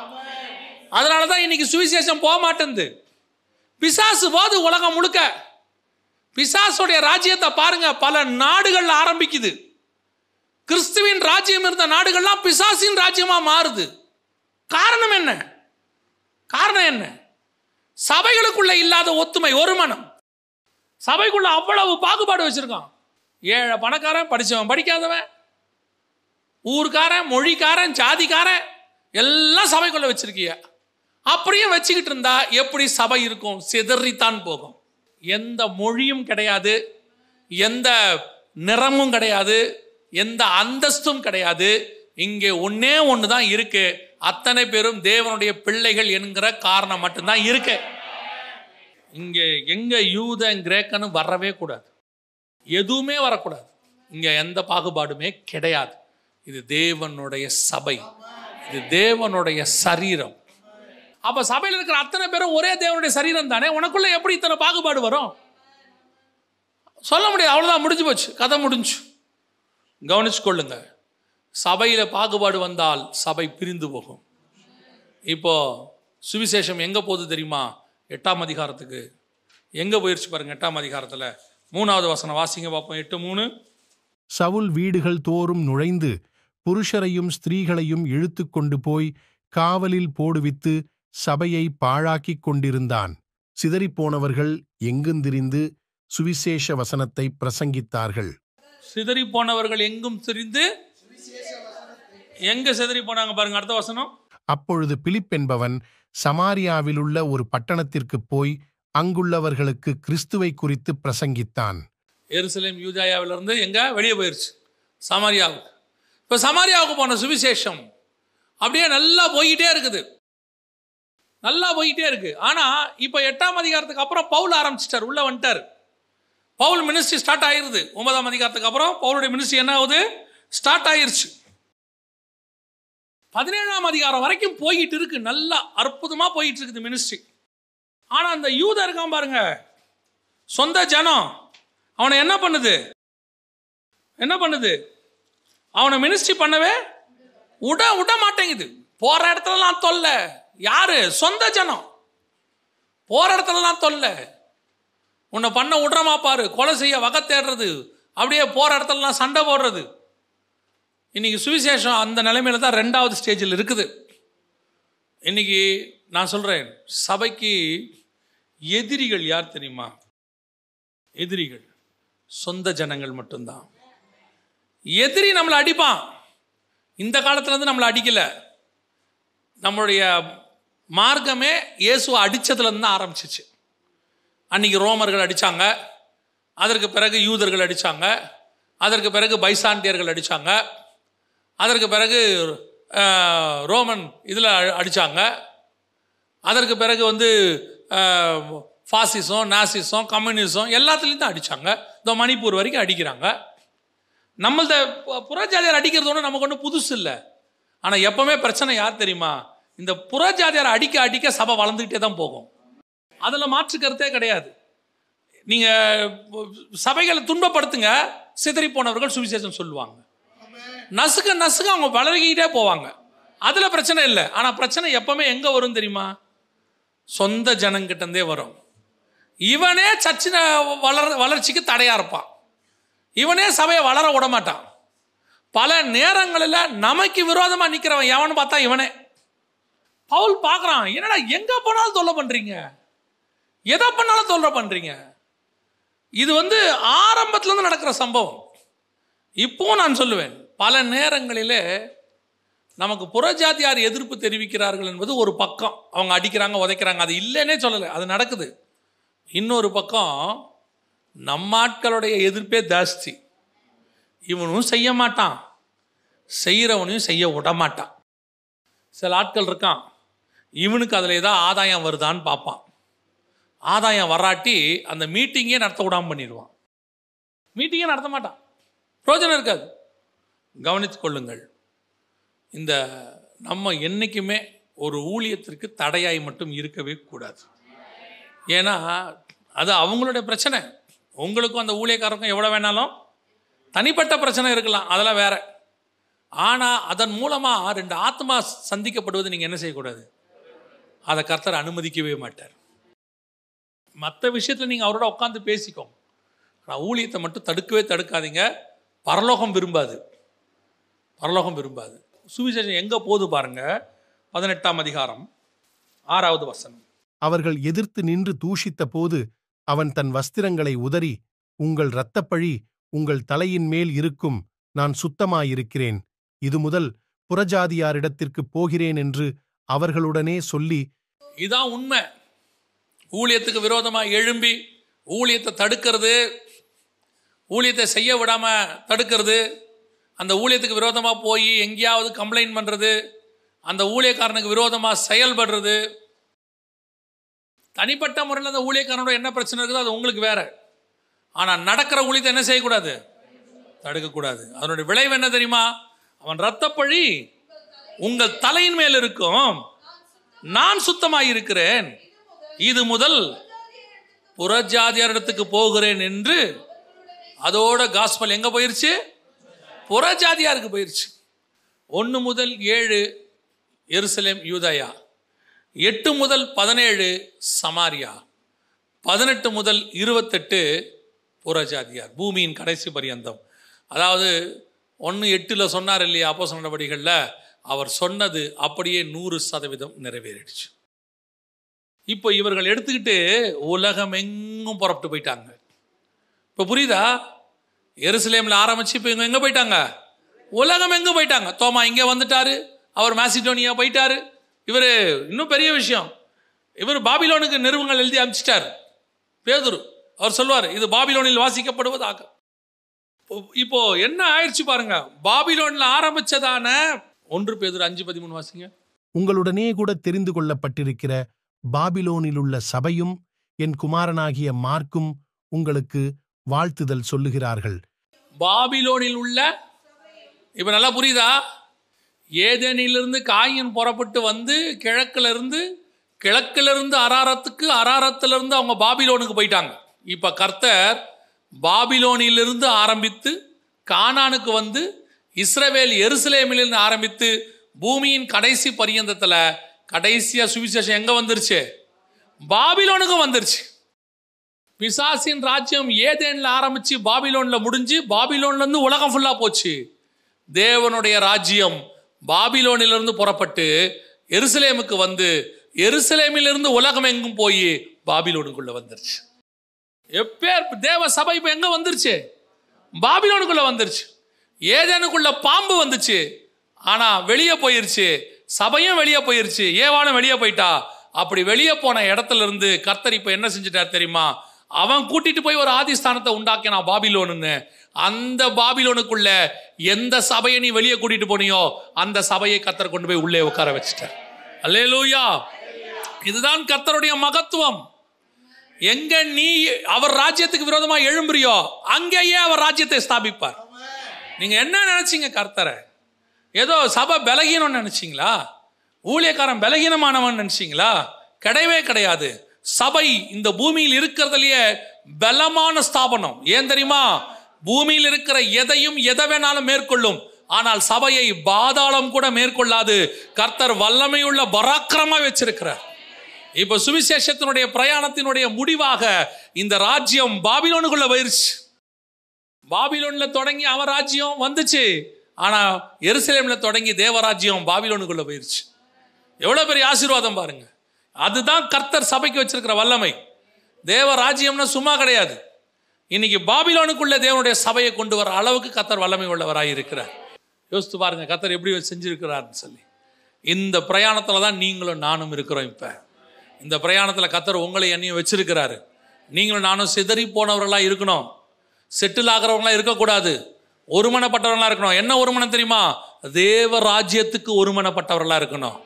அதனாலதான் இன்னைக்கு சுவிசேஷம் போக மாட்டேங்குது. பிசாசு போது உலகம் முழுக்க. பிசாசுடைய ராஜ்யத்தை பாருங்க, பல நாடுகள் ஆரம்பிக்குது. கிறிஸ்துவின் ராஜ்யம் இருந்த நாடுகள்லாம் பிசாசின் ராஜ்யமா மாறுது. காரணம் என்ன? காரணம் என்ன? சபைகளுக்குள்ள இல்லாத ஒத்துமை, ஒரு மனம். சபைக்குள்ள அவ்வளவு பாகுபாடு வச்சிருக்கான். ஏழை பணக்காரன், படிச்சவன் படிக்காதவன், ஊர்க்காரன், மொழிக்காரன், ஜாதிக்காரன் எல்லாம் சபைக்குள்ள வச்சிருக்கிய. அப்படியே வச்சுக்கிட்டு இருந்தா எப்படி சபை இருக்கும்? சிதறித்தான் போகும். எந்த மொழியும் கிடையாது, எந்த நிறமும் கிடையாது, எந்த அந்தஸ்தும் கிடையாது. இங்கே ஒன்னே ஒண்ணுதான் இருக்கு. அத்தனை பேரும் தேவனுடைய பிள்ளைகள் என்கிற காரணம் மட்டும்தான் இருக்கு. இங்கே எங்க யூதன் கிரேக்கன்னு வரவே கூடாது, எதுவுமே வரக்கூடாது. இங்க எந்த பாகுபாடுமே கிடையாது. இது தேவனுடைய சபை, இது தேவனுடைய சரீரம். அப்ப சபையில் இருக்கிற அத்தனை பேரும் ஒரே தேவனுடைய சரீரம் தானே. உனக்குள்ள எப்படி இத்தனை பாகுபாடு வரும்? சொல்ல முடியாது. அவ்வளவுதான், முடிஞ்சு போச்சு, கதை முடிஞ்சு. கவனிச்சு கொள்ளுங்க. சபையில பாகுபாடு வந்தால் சபை பிரிந்து போகும். இப்போ சுவிசேஷம் எங்க போகுது தெரியுமா? 8ஆம் அதிகாரத்துக்கு எங்க போயிருச்சு பாருங்க. 8ஆம் அதிகாரத்துல 3வது வசனம் வாசிங்க பார்ப்போம். 8:3. சவுல் வீடுகள் தோறும் நுழைந்து புருஷரையும் ஸ்திரீகளையும் இழுத்து கொண்டு போய் காவலில் போடுவித்து சபையை பாழாக்கிக் கொண்டிருந்தான். சிதறிப்போனவர்கள் எங்குந்திரிந்து சுவிசேஷ வசனத்தை பிரசங்கித்தார்கள். சிதறி போனவர்கள் எங்கும் திரிந்து, எங்க சிதறி போனாங்க பாருங்க. அடுத்த வசனம். அப்பொழுது பிலிப் என்பவன் சமாரியாவிலுள்ள ஒரு பட்டணத்திற்கு போய் அங்குள்ளவர்களுக்கு கிறிஸ்துவை குறித்து பிரசங்கித்தான். எருசலேம் யூதாயாவிலிருந்து எங்க வெளியே போயிருச்சு, சமாரியாவுக்கு. இப்ப சமாரியாவுக்கு போன சுவிசேஷம் அப்படியே நல்லா போய்கிட்டே இருக்குது, நல்லா போய்கிட்டே இருக்கு. ஆனா இப்ப 8ஆம் அதிகாரத்துக்கு அப்புறம் பவுல் ஆரம்பிச்சிட்டார், உள்ள வந்துட்டார். பவுல் மினிஸ்ட்ரி ஸ்டார்ட் ஆயிருது. 9ஆம் அதிகாரத்துக்கு அப்புறம் பவுலுடைய மினிஸ்ட்ரி என்ன ஆகுது? ஸ்டார்ட் ஆயிருச்சு. 17ஆம் அதிகாரம் வரைக்கும் போயிட்டு இருக்கு, நல்லா அற்புதமா போயிட்டு இருக்குது மினிஸ்ட்ரி. ஆனா அந்த யூதா இருக்கான் பாருங்க, சொந்த ஜனம், அவனை என்ன பண்ணுது? என்ன பண்ணுது? அவனை மினிஸ்ட்ரி பண்ணவே விட மாட்டேங்குது. போற இடத்துலலாம் தொல்லை. யாரு? சொந்த ஜனம். போற இடத்துலலாம் தொல்லை. உன்னை பண்ண விடுறமா பாரு, கொலை செய்ய வகை தேடுறது, அப்படியே போகிற இடத்துலலாம் சண்டை போடுறது. இன்றைக்கி சுவிசேஷம் அந்த நிலைமையில தான் 2வது ஸ்டேஜில் இருக்குது. இன்றைக்கி நான் சொல்கிறேன், சபைக்கு எதிரிகள் யார் தெரியுமா? எதிரிகள் சொந்த ஜனங்கள் மட்டும்தான். எதிரி நம்மளை அடிப்பான். இந்த காலத்துலேருந்து நம்மளை அடிக்கலை. நம்மளுடைய மார்க்கமே இயேசுவை அடித்ததுலேருந்து தான் ஆரம்பிச்சிச்சு. அன்றைக்கி ரோமர்கள் அடித்தாங்க, அதற்கு பிறகு யூதர்கள் அடித்தாங்க, அதற்கு பிறகு பைசாண்டியர்கள் அடித்தாங்க, அதற்கு பிறகு ரோமன் இதில் அடித்தாங்க, அதற்கு பிறகு ஃபாசிசம், நாசிசம், கம்யூனிசம் எல்லாத்துலேயும் தான் அடித்தாங்க. இந்த மணிப்பூர் வரைக்கும் அடிக்கிறாங்க. நம்மள்த புறஜாதியார் அடிக்கிறது ஒன்றும் நமக்கு ஒன்றும் புதுசு இல்லை. ஆனால் எப்போவுமே பிரச்சனை யார் தெரியுமா? இந்த புறஜாதியார் அடிக்க அடிக்க சபை வளர்ந்துக்கிட்டே தான் போகும். அதில் மாற்று கருத்தே கிடையாது. நீங்கள் சபைகளை துன்பப்படுத்துங்க, சிதறி போனவர்கள் சுவிசேஷம் சொல்லுவாங்க. நசுக்க நசுக்க அவங்க வளர்கிட்டே போவாங்க. அதில் பிரச்சனை இல்லை. ஆனால் பிரச்சனை எப்பவுமே எங்கே வரும் தெரியுமா? சொந்த ஜனங்கிட்டே வரும். இவனே சர்ச்சின வளர்ச்சிக்கு தடையா இருப்பான். இவனே சபையை வளர விட மாட்டான். பல நேரங்களில் நமக்கு விரோதமாக நிற்கிறவன் எவனு பார்த்தா இவனே. பவுல் பார்க்குறான், என்னடா எங்கே போனாலும் தொல்லை பண்ணுறீங்க, எதை பண்ணாலும் தொல்லை பண்ணுறீங்க. இது ஆரம்பத்திலேருந்து நடக்கிற சம்பவம். இப்போவும் நான் சொல்லுவேன், பல நேரங்களிலே நமக்கு புறஜாதியார் எதிர்ப்பு தெரிவிக்கிறார்கள் என்பது ஒரு பக்கம். அவங்க அடிக்கிறாங்க, உதைக்கிறாங்க, அது இல்லைன்னே சொல்லலை, அது நடக்குது. இன்னொரு பக்கம் நம்ம ஆட்களுடைய எதிர்ப்பே ஜாஸ்தி. இவனும் செய்ய மாட்டான், செய்கிறவனையும் செய்ய விட மாட்டான். சில ஆட்கள் இருக்கான், இவனுக்கு அதில் ஏதாவது ஆதாயம் வருதான்னு பார்ப்பான். ஆதாயம் வராட்டி அந்த மீட்டிங்கே நடத்த விடாமல் பண்ணிடுவான். மீட்டிங்கே நடத்த மாட்டான், பிரயோஜனம் இருக்காது. கவனித்துக் கொள்ளுங்கள், இந்த நம்ம என்றைக்குமே ஒரு ஊழியத்திற்கு தடையாய் மட்டும் இருக்கவே கூடாது. ஏன்னா அது அவங்களுடைய பிரச்சனை. உங்களுக்கும் அந்த ஊழியக்காரருக்கும் எவ்வளோ வேணாலும் தனிப்பட்ட பிரச்சனை இருக்கலாம், அதெல்லாம் வேற. ஆனால் அதன் மூலமாக 2 ஆத்மா சந்திக்கப்படுவது நீங்கள் என்ன செய்யக்கூடாது? அதை கர்த்தர் அனுமதிக்கவே மாட்டார். மற்ற விஷயத்தில் நீங்கள் அவரோட உட்காந்து பேசிக்கோங்க, ஆனால் ஊழியத்தை மட்டும் தடுக்கவே தடுக்காதீங்க. பரலோகம் விரும்பாது, பரலோகம் விரும்பாது. சுவிசேஷம் எங்கே போது பாருங்க, 18ஆம் அதிகாரம் 6வது வசனம். அவர்கள் எதிர்த்து நின்று தூஷித்த போது அவன் தன் வஸ்திரங்களை உதறி, உங்கள் இரத்தப்பழி உங்கள் தலையின் மேல் இருக்கும், நான் சுத்தமாயிருக்கிறேன், இது முதல் புறஜாதியாரிடத்திற்கு போகிறேன் என்று அவர்களுடனே சொல்லி. இதான் உண்மை. ஊழியத்துக்கு விரோதமாக எழும்பி ஊழியத்தை தடுக்கிறது, ஊழியத்தை செய்ய விடாம தடுக்கிறது, அந்த ஊழியத்துக்கு விரோதமாக போய் எங்கேயாவது கம்ப்ளைண்ட் பண்ணுறது, அந்த ஊழியக்காரனுக்கு விரோதமாக செயல்படுறது. தனிப்பட்ட முறையில் அந்த ஊழியக்காரனோட என்ன பிரச்சனை இருக்குதோ அது உங்களுக்கு வேற. ஆனால் நடக்கிற ஊழியத்தை என்ன செய்யக்கூடாது? தடுக்கக்கூடாது. அதனுடைய விளைவு என்ன தெரியுமா? அவன் இரத்தப்பழி உங்கள் தலையின் மேல் இருக்கும், நான் சுத்தமாயிருக்கிறேன், இது முதல் புறஜாதியாரிடத்துக்கு போகிறேன் என்று. அதோட காஸ்பல் எங்க போயிருச்சு? புறஜாதியாருக்கு போயிருச்சு. 1 முதல் 7 எருசலேம் யூதயா, 8 முதல் 17 சமாரியா, 18 முதல் 28 புறஜாதியார், பூமியின் கடைசி பரியந்தம். அதாவது 1:8 சொன்னார் இல்லையா அப்போஸ்தலர் நடவடிக்கைகளில், அவர் சொன்னது அப்படியே 100% நிறைவேறிடுச்சு. இப்போ இவர்கள் எடுத்துக்கிட்டு உலகம் எங்கும் புறப்பட்டு போயிட்டாங்க. இப்போ புரியுதா? எருசலேமில் ஆரம்பிச்சு இப்போ இவங்க எங்கே போயிட்டாங்க? உலகம் எங்கே போயிட்டாங்க. தோமா இங்கே வந்துட்டாரு, அவர் மாசிடோனியா போயிட்டாரு. இவர் இன்னும் பெரிய விஷயம், இவர் பாபிலோனுக்கு நிறுவனங்கள் எழுதி அனுப்பிச்சிட்டார். பேதுரு அவர் சொல்வார், இது பாபிலோனில் வாசிக்கப்படுவதாக. இப்போ என்ன ஆயிடுச்சு பாருங்க, பாபிலோனில் ஆரம்பிச்சதான 1 பேதுரு 5:13 வாசிங்க. உங்களுடனே கூட தெரிந்து கொள்ளப்பட்டிருக்கிற பாபிலோனில் உள்ள சபையும் என் குமாரனாகிய மார்க்கும் உங்களுக்கு வாழ்த்துதல் சொல்லுகிறார்கள். பாபிலோனில் உள்ள, இப்ப நல்லா புரியுதா? ஏதேனிலிருந்து காயின் புறப்பட்டு வந்து கிழக்கிலிருந்து அராரத்துக்கு, அராரத்திலிருந்து அவங்க பாபிலோனுக்கு போயிட்டாங்க. இப்ப கர்த்தர் பாபிலோனிலிருந்து ஆரம்பித்து கானானுக்கு வந்து, இஸ்ரவேல் எருசலேமிலிருந்து ஆரம்பித்து பூமியின் கடைசி பரியந்தத்துல கடைசியா சுவிசேஷம் எங்க வந்துருச்சு? பாபிலோனுக்கு வந்துருச்சு. பிசாசின் ராஜ்யம் ஏதேன்ல ஆரம்பிச்சு பாபிலோன்ல முடிஞ்சு பாபிலோன்ல இருந்து உலகம் ஃபுல்லா போச்சு. தேவனுடைய ராஜ்யம் பாபிலோனிலிருந்து புறப்பட்டு எருசலேமுக்கு வந்து எருசலேமிலிருந்து உலகம் எங்கும் போய் பாபிலோனுக்குள்ள வந்துருச்சு. தேவ சபை இப்ப எங்க வந்துருச்சு? பாபிலோனுக்குள்ள வந்துருச்சு. ஏதேனுக்குள்ள பாம்பு வந்துச்சு, ஆனா வெளியே போயிருச்சு. சபையும் வெளியே போயிருச்சு, ஏவானும் வெளியே போயிட்டா. அப்படி வெளியே போன இடத்துல இருந்து கர்த்தர் இப்ப என்ன செஞ்சுட்டார் தெரியுமா? அவன் கூட்டிட்டு போய் ஒரு ஆதிஸ்தானத்தை உண்டாக்கினா பாபிலோனுன்னு. அந்த பாபிலோனுக்குள்ள எந்த சபையை நீ வெளியே கூட்டிட்டு போனியோ அந்த சபையை கர்த்தர் கொண்டு போய் உள்ளே உட்கார வச்சுட்டார். அல்லேலூயா. இதுதான் கர்த்தருடைய மகத்துவம். எங்க நீ அவர் ராஜ்யத்துக்கு விரோதமா எழும்புறியோ அங்கேயே அவர் ராஜ்யத்தை ஸ்தாபிப்பார். நீங்க என்ன நினைச்சீங்க? கர்த்தரை ஏதோ சபை பலகீனம் நினைச்சீங்களா? ஊழியக்காரன் பலகீனமானவன் நினைச்சீங்களா? கிடையவே கிடையாது. சபை இந்த பூமியில் இருக்கிறதுலயே பலமான ஸ்தாபனம். ஏன் தெரியுமா? பூமியில் இருக்கிற எதையும் எதை வேணாலும் மேற்கொள்ளும், ஆனால் சபையை பாதாளம் கூட மேற்கொள்ளாது. கர்த்தர் வல்லமையுள்ள பராக்கிரமா வச்சிருக்கிறார். இப்ப சுவிசேஷத்தினுடைய பிரயாணத்தினுடைய முடிவாக இந்த ராஜ்யம் பாபிலோனுக்குள்ள போயிருச்சு. பாபிலோன்ல தொடங்கி அவர் ராஜ்யம் வந்துச்சு, ஆனா எருசலேம்ல தொடங்கி தேவராஜ்யம் பாபிலோனுக்குள்ள போயிருச்சு. எவ்வளவு பெரிய ஆசீர்வாதம் பாருங்க. அதுதான் கர்த்தர் சபைக்கு வச்சிருக்கிற வல்லமை. தேவ ராஜ்யம்னா சும்மா கிடையாது. இன்னைக்கு பாபிலோனுக்குள்ள தேவனுடைய சபையை கொண்டு வர அளவுக்கு கர்த்தர் வல்லமை உள்ளவராய் இருக்கிறார். யோசித்து பாருங்க கர்த்தர் எப்படி செஞ்சிருக்கிறார்னு சொல்லி. இந்த பிரயாணத்துல தான் நீங்களும் நானும் இருக்கிறோம். இப்ப இந்த பிரயாணத்துல கர்த்தர் உங்களை என்னையும் வச்சிருக்கிறாரு. நீங்களும் நானும் சிதறி போனவர்களா இருக்கணும், செட்டில் ஆகிறவங்களா இருக்கக்கூடாது, ஒருமனப்பட்டவர்களா இருக்கணும். என்ன ஒருமனம் தெரியுமா? தேவ ராஜ்யத்துக்கு ஒருமனப்பட்டவர்களா இருக்கணும்.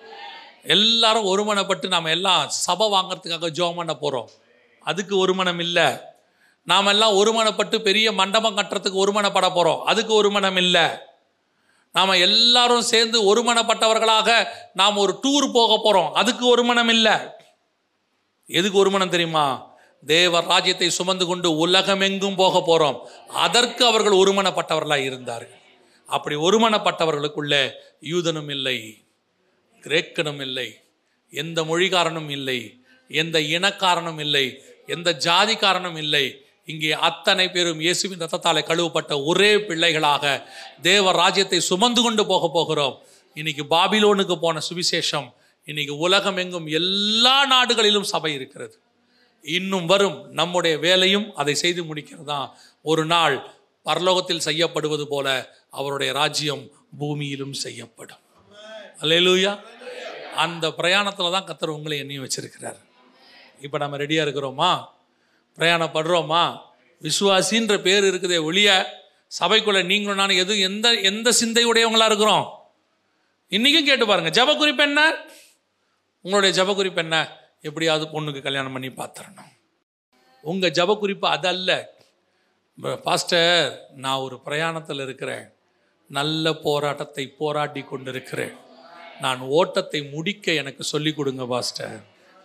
எல்லாரும் ஒருமனப்பட்டு நாம எல்லாம் சபை வாங்கறதுக்காக ஜெபம் பண்ண போறோம், அதுக்கு ஒருமனம் இல்லை. நாம எல்லாம் ஒருமனப்பட்டு பெரிய மண்டபம் கட்டுறதுக்கு ஒருமனப்பட போறோம், அதுக்கு ஒருமனம் இல்லை. நாம எல்லாரும் சேர்ந்து ஒருமனப்பட்டவர்களாக நாம் ஒரு டூர் போக போறோம், அதுக்கு ஒருமனம் இல்லை. எதுக்கு ஒருமனம் தெரியுமா? தேவ ராஜ்யத்தை சுமந்து கொண்டு உலகமெங்கும் போக போறோம், அதற்கு அவர்கள் ஒருமனப்பட்டவர்களாக இருந்தார்கள். அப்படி ஒருமனப்பட்டவர்களுக்குள்ள யூதனும் இல்லை, கிரேக்கனும் இல்லை, எந்த மொழிக்காரனும் இல்லை, எந்த இனக்காரனும் இல்லை, எந்த ஜாதிக்காரனும் இல்லை. இங்கே அத்தனை பேரும் இயேசுவின் ரத்தத்தாலே கழுவப்பட்ட ஒரே பிள்ளைகளாக தேவ ராஜ்யத்தை சுமந்து கொண்டு போக போகிறோம். இன்னைக்கு பாபிலோனுக்கு போன சுவிசேஷம் இன்னைக்கு உலகம் எங்கும் எல்லா நாடுகளிலும் சபை இருக்கிறது. இன்னும் வரும் நம்முடைய வேலையும் அதை செய்து முடிக்கிறது தான். ஒரு நாள் பரலோகத்தில் செய்யப்படுவது போல அவருடைய ராஜ்யம் பூமியிலும் செய்யப்படும். அல்லேலூயா. அந்த பிரயாணத்தில் தான் கர்த்தர் உங்களை என்னையும் வச்சிருக்கிறார். இப்போ நம்ம ரெடியாக இருக்கிறோமா? பிரயாணப்படுறோமா? விசுவாசின்ற பேர் இருக்குதே ஒழிய சபைக்குள்ள நீங்களும் நானும் எந்த சிந்தையுடையவங்களா இருக்கிறோம்? இன்னைக்கும் கேட்டு பாருங்க. ஜப குறிப்பு என்ன? உங்களுடைய ஜப குறிப்பு என்ன? எப்படியாவது பொண்ணுக்கு கல்யாணம் பண்ணி பார்த்துடணும். உங்க ஜப குறிப்பு அதல்ல. பாஸ்டர், நான் ஒரு பிரயாணத்தில் இருக்கிறேன், நல்ல போராட்டத்தை போராடி கொண்டிருக்கிறேன், நான் ஓட்டத்தை முடிக்க எனக்கு சொல்லிக் கொடுங்க பாஸ்டர்,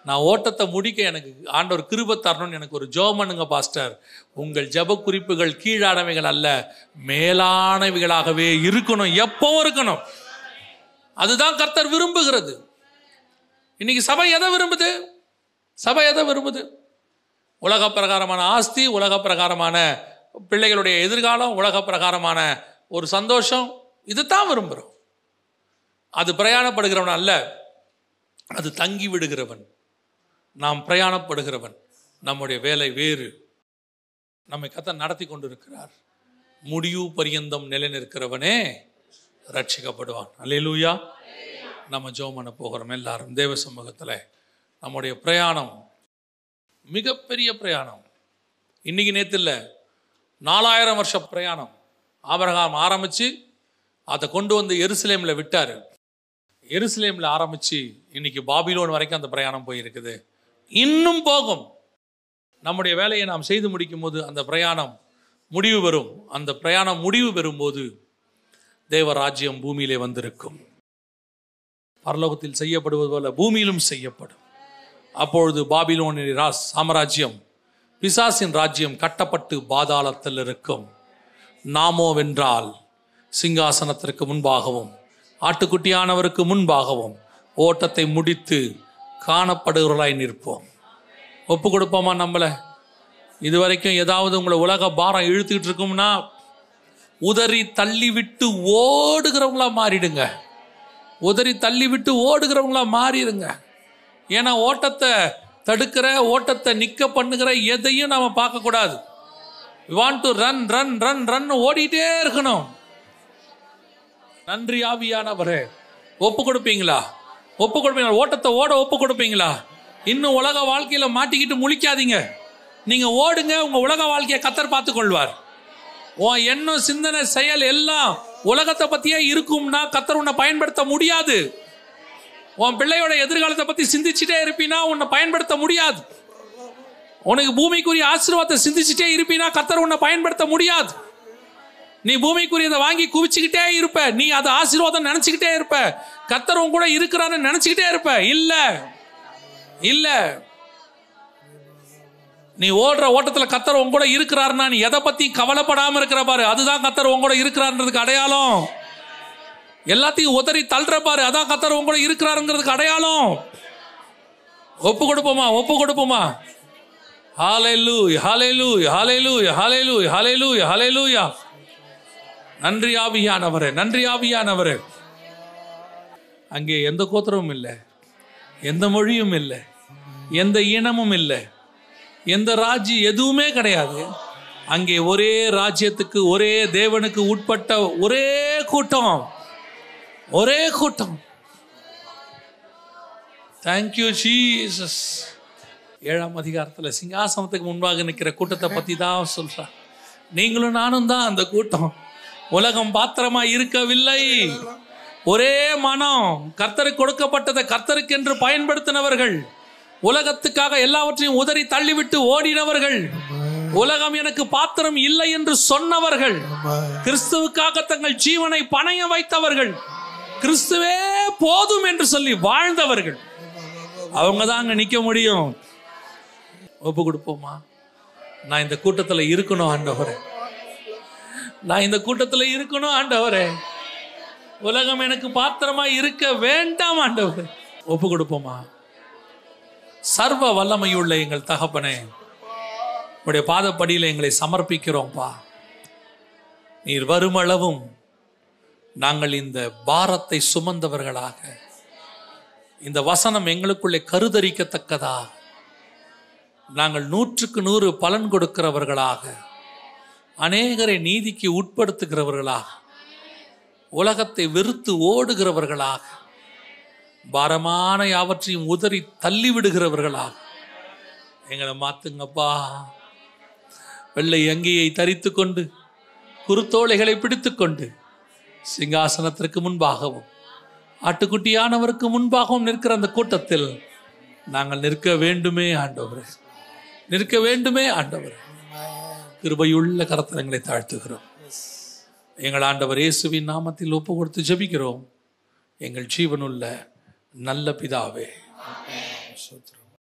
நான் ஓட்டத்தை முடிக்க எனக்கு ஆண்டவர் கிருபை தரணும்னு எனக்கு ஒரு ஜெபம் பண்ணுங்க பாஸ்டர். உங்கள் ஜெப குறிப்புகள் கீழானவைகள் அல்ல, மேலானவைகளாகவே இருக்கணும், எப்பவும் இருக்கணும். அதுதான் கர்த்தர் விரும்புகிறது. இன்னைக்கு சபை எதை விரும்புது? சபை எதை விரும்புது? உலக பிரகாரமான ஆஸ்தி, உலக பிரகாரமான பிள்ளைகளுடைய எதிர்காலம், உலக பிரகாரமான ஒரு சந்தோஷம், இதுதான் விரும்புகிறோம். அது பிரயாணப்படுகிறவன் அல்ல, அது தங்கி விடுகிறவன். நாம் பிரயாணப்படுகிறவன். நம்முடைய வேலை வேறு. நம்மை கர்த்தர் நடத்தி கொண்டிருக்கிறார். முடிவு பரியந்தம் நிலை நிற்கிறவனே ரட்சிக்கப்படுவான். அல்லேலூயா. நம்ம ஜெபம் பண்ண போகிறோம் எல்லாரும் தேவ சமூகத்தில். நம்முடைய பிரயாணம் மிகப்பெரிய பிரயாணம். இன்னைக்கு நேற்று இல்லை, 4000 வருஷ பிரயாணம். ஆபிரகாம் ஆரம்பித்து அதை கொண்டு வந்து எருசலேமில் விட்டார். எருசலேமில் ஆரம்பித்து இன்னைக்கு பாபிலோன் வரைக்கும் அந்த பிரயாணம் போயிருக்குது, இன்னும் போகும். நம்முடைய வேலையை நாம் செய்து முடிக்கும் போது அந்த பிரயாணம் முடிவு பெறும். அந்த பிரயாணம் முடிவு பெறும்போது தேவ ராஜ்யம் பூமியிலே வந்திருக்கும். பரலோகத்தில் செய்யப்படுவது போல பூமியிலும் செய்யப்படும். அப்பொழுது பாபிலோனின் சாம்ராஜ்யம், பிசாசின் ராஜ்யம் கட்டப்பட்டு பாதாளத்தில் இருக்கும். நாமோ வென்றால் சிங்காசனத்திற்கு முன்பாகவும் ஆட்டுக்குட்டியானவருக்கு முன்பாகவும் ஓட்டத்தை முடித்து காணப்படுகிறவர்களாய் நிற்போம். ஒப்பு கொடுப்போமா? நம்மளை இது வரைக்கும் ஏதாவது உங்களை உலக பாரம் இழுத்துக்கிட்டு இருக்கும்னா உதறி தள்ளி விட்டு ஓடுகிறவங்களா மாறிடுங்க. உதறி தள்ளி விட்டு ஓடுகிறவங்களா மாறிடுங்க. ஏன்னா ஓட்டத்தை தடுக்கிற, ஓட்டத்தை நிக்க பண்ணுகிற எதையும் நாம பார்க்கக்கூடாது. We want to run run run run ஓடிட்டே இருக்கணும். நன்றி ஆவியானவரே, ஒப்பு கொடுப்பீங்களா? ஒப்பு கொடுப்பீங்களா? ஓட்டத்தை ஓட ஒப்பு கொடுப்பீங்களா? இன்னும் உலக வாழ்க்கையில மாட்டிக்கிட்டு முழிக்காதீங்க. நீங்க ஓடுங்க, உங்க உலக வாழ்க்கையை கர்த்தர் பார்த்துக் கொள்வார். உன் எண்ணம், சிந்தனை, செயல் எல்லாம் உலகத்தை பத்தியே இருக்கும்னா கர்த்தர் உன்னை பயன்படுத்த முடியாது. உன் பிள்ளையோட எதிர்காலத்தை பத்தி சிந்திச்சுட்டே இருப்பீனா உன்னை பயன்படுத்த முடியாது. உனக்கு பூமிக்குரிய ஆசீர்வாதத்தை சிந்திச்சுட்டே இருப்பீனா கர்த்தர் உன்னை பயன்படுத்த முடியாது. நீ பூமிக்குரியதை வாங்கி குவிச்சுக்கிட்டே இருப்ப, நீ அதை ஆசீர்வாதம் நினைச்சுக்கிட்டே இருப்ப, கர்த்தர் உன் கூட இருக்கிறான்னு நினைச்சுக்கிட்டே இருப்ப. இல்ல இல்ல, நீ ஓடுற ஓட்டத்துல கர்த்தர் உன் கூட இருக்கிறாருன்னா நீ எதை பத்தி கவலைப்படாம இருக்கிற பாரு, அதுதான் கர்த்தர் உன் கூட இருக்கிறாருன்றதுக்கு அடையாளம். எல்லாத்தையும் உதறி தள்ளுற பாரு, அதான் கர்த்தர் உன் கூட இருக்கிறாருங்கிறதுக்கு அடையாளம். ஒப்பு கொடுப்போமா? ஒப்பு கொடுப்போமா? ஹல்லேலூயா ஹல்லேலூயா ஹல்லேலூயா ஹல்லேலூயா ஹல்லேலூயா ஹல்லேலூயா. நன்றி ஆவியானவரே, நன்றி ஆவியானவரே. அங்கே எந்த கோத்திரமும் இல்லை, எந்த மொழியும் இல்லை, எந்த இனமும் இல்லை, எந்த ராஜ்யம் எதுவுமே கிடையாது. அங்கே ஒரே ராஜ்யத்துக்கு, ஒரே தேவனுக்கு உட்பட்ட ஒரே கூட்டம், ஒரே கூட்டம். Thank you Jesus. 7ஆம் அதிகாரத்தில் சிங்காசனத்துக்கு முன்பாக நிற்கிற கூட்டத்தை பத்தி தான் சொல்றார். நீங்களும் நானும் தான் அந்த கூட்டம். உலகம் பாத்திரமா இருக்கவில்லை, ஒரே மனம். கர்த்தருக்கு கொடுக்கப்பட்டதை கர்த்தருக்கென்று பயன்படுத்தினவர்கள், உலகத்துக்காக எல்லாவற்றையும் உதறி தள்ளிவிட்டு ஓடினவர்கள், உலகம் எனக்கு பாத்திரம் இல்லை என்று சொன்னவர்கள், கிறிஸ்துவுக்காக தங்கள் ஜீவனை பணயம் வைத்தவர்கள், கிறிஸ்துவே போதும் என்று சொல்லி வாழ்ந்தவர்கள், அவங்க தான் அங்க நிக்க முடியும். ஒப்பு கொடுப்போமா? நான் இந்த கூட்டத்துல இருக்கணும் ஆண்டவரே, நான் இந்த கூட்டத்துல இருக்கணும் ஆண்டவரே. உலகம் எனக்கு பாத்திரமா இருக்க வேண்டாம் ஆண்டவரே. ஒப்பு கொடுப்போமா? சர்வ வல்லமையுள்ள எங்கள் தகப்பனே, உடைய பாதப்படியில் எங்களை சமர்ப்பிக்கிறோம்ப்பா. நீர் வருமளவும் நாங்கள் இந்த பாரத்தை சுமந்தவர்களாக, இந்த வசனம் எங்களுக்குள்ளே கருதரிக்கத்தக்கதாக, நாங்கள் 100க்கு 100 பலன் கொடுக்கிறவர்களாக, அநேகரை நீதிக்கு உட்படுத்துகிறவர்களாக, உலகத்தை வெறுத்து ஓடுகிறவர்களாக, பாரமான யாவற்றையும் உதறி தள்ளிவிடுகிறவர்களாக எங்களை மாத்துங்கப்பா. வெள்ளை அங்கியை தரித்து கொண்டு, குருத்தோலைகளை பிடித்து கொண்டு, சிங்காசனத்திற்கு முன்பாகவும் ஆட்டுக்குட்டியானவருக்கு முன்பாகவும் நிற்கிற அந்த கூட்டத்தில் நாங்கள் நிற்க வேண்டுமே ஆண்டவரே, நிற்க வேண்டுமே ஆண்டவரே. கிருபையுள்ள கரத்தலங்களை தாழ்த்துகிறோம். எங்கள் ஆண்டவர் இயேசுவின் நாமத்தில் ஒப்பு கொடுத்து ஜெபிக்கிறோம். எங்கள் ஜீவனுள்ள நல்ல பிதாவே.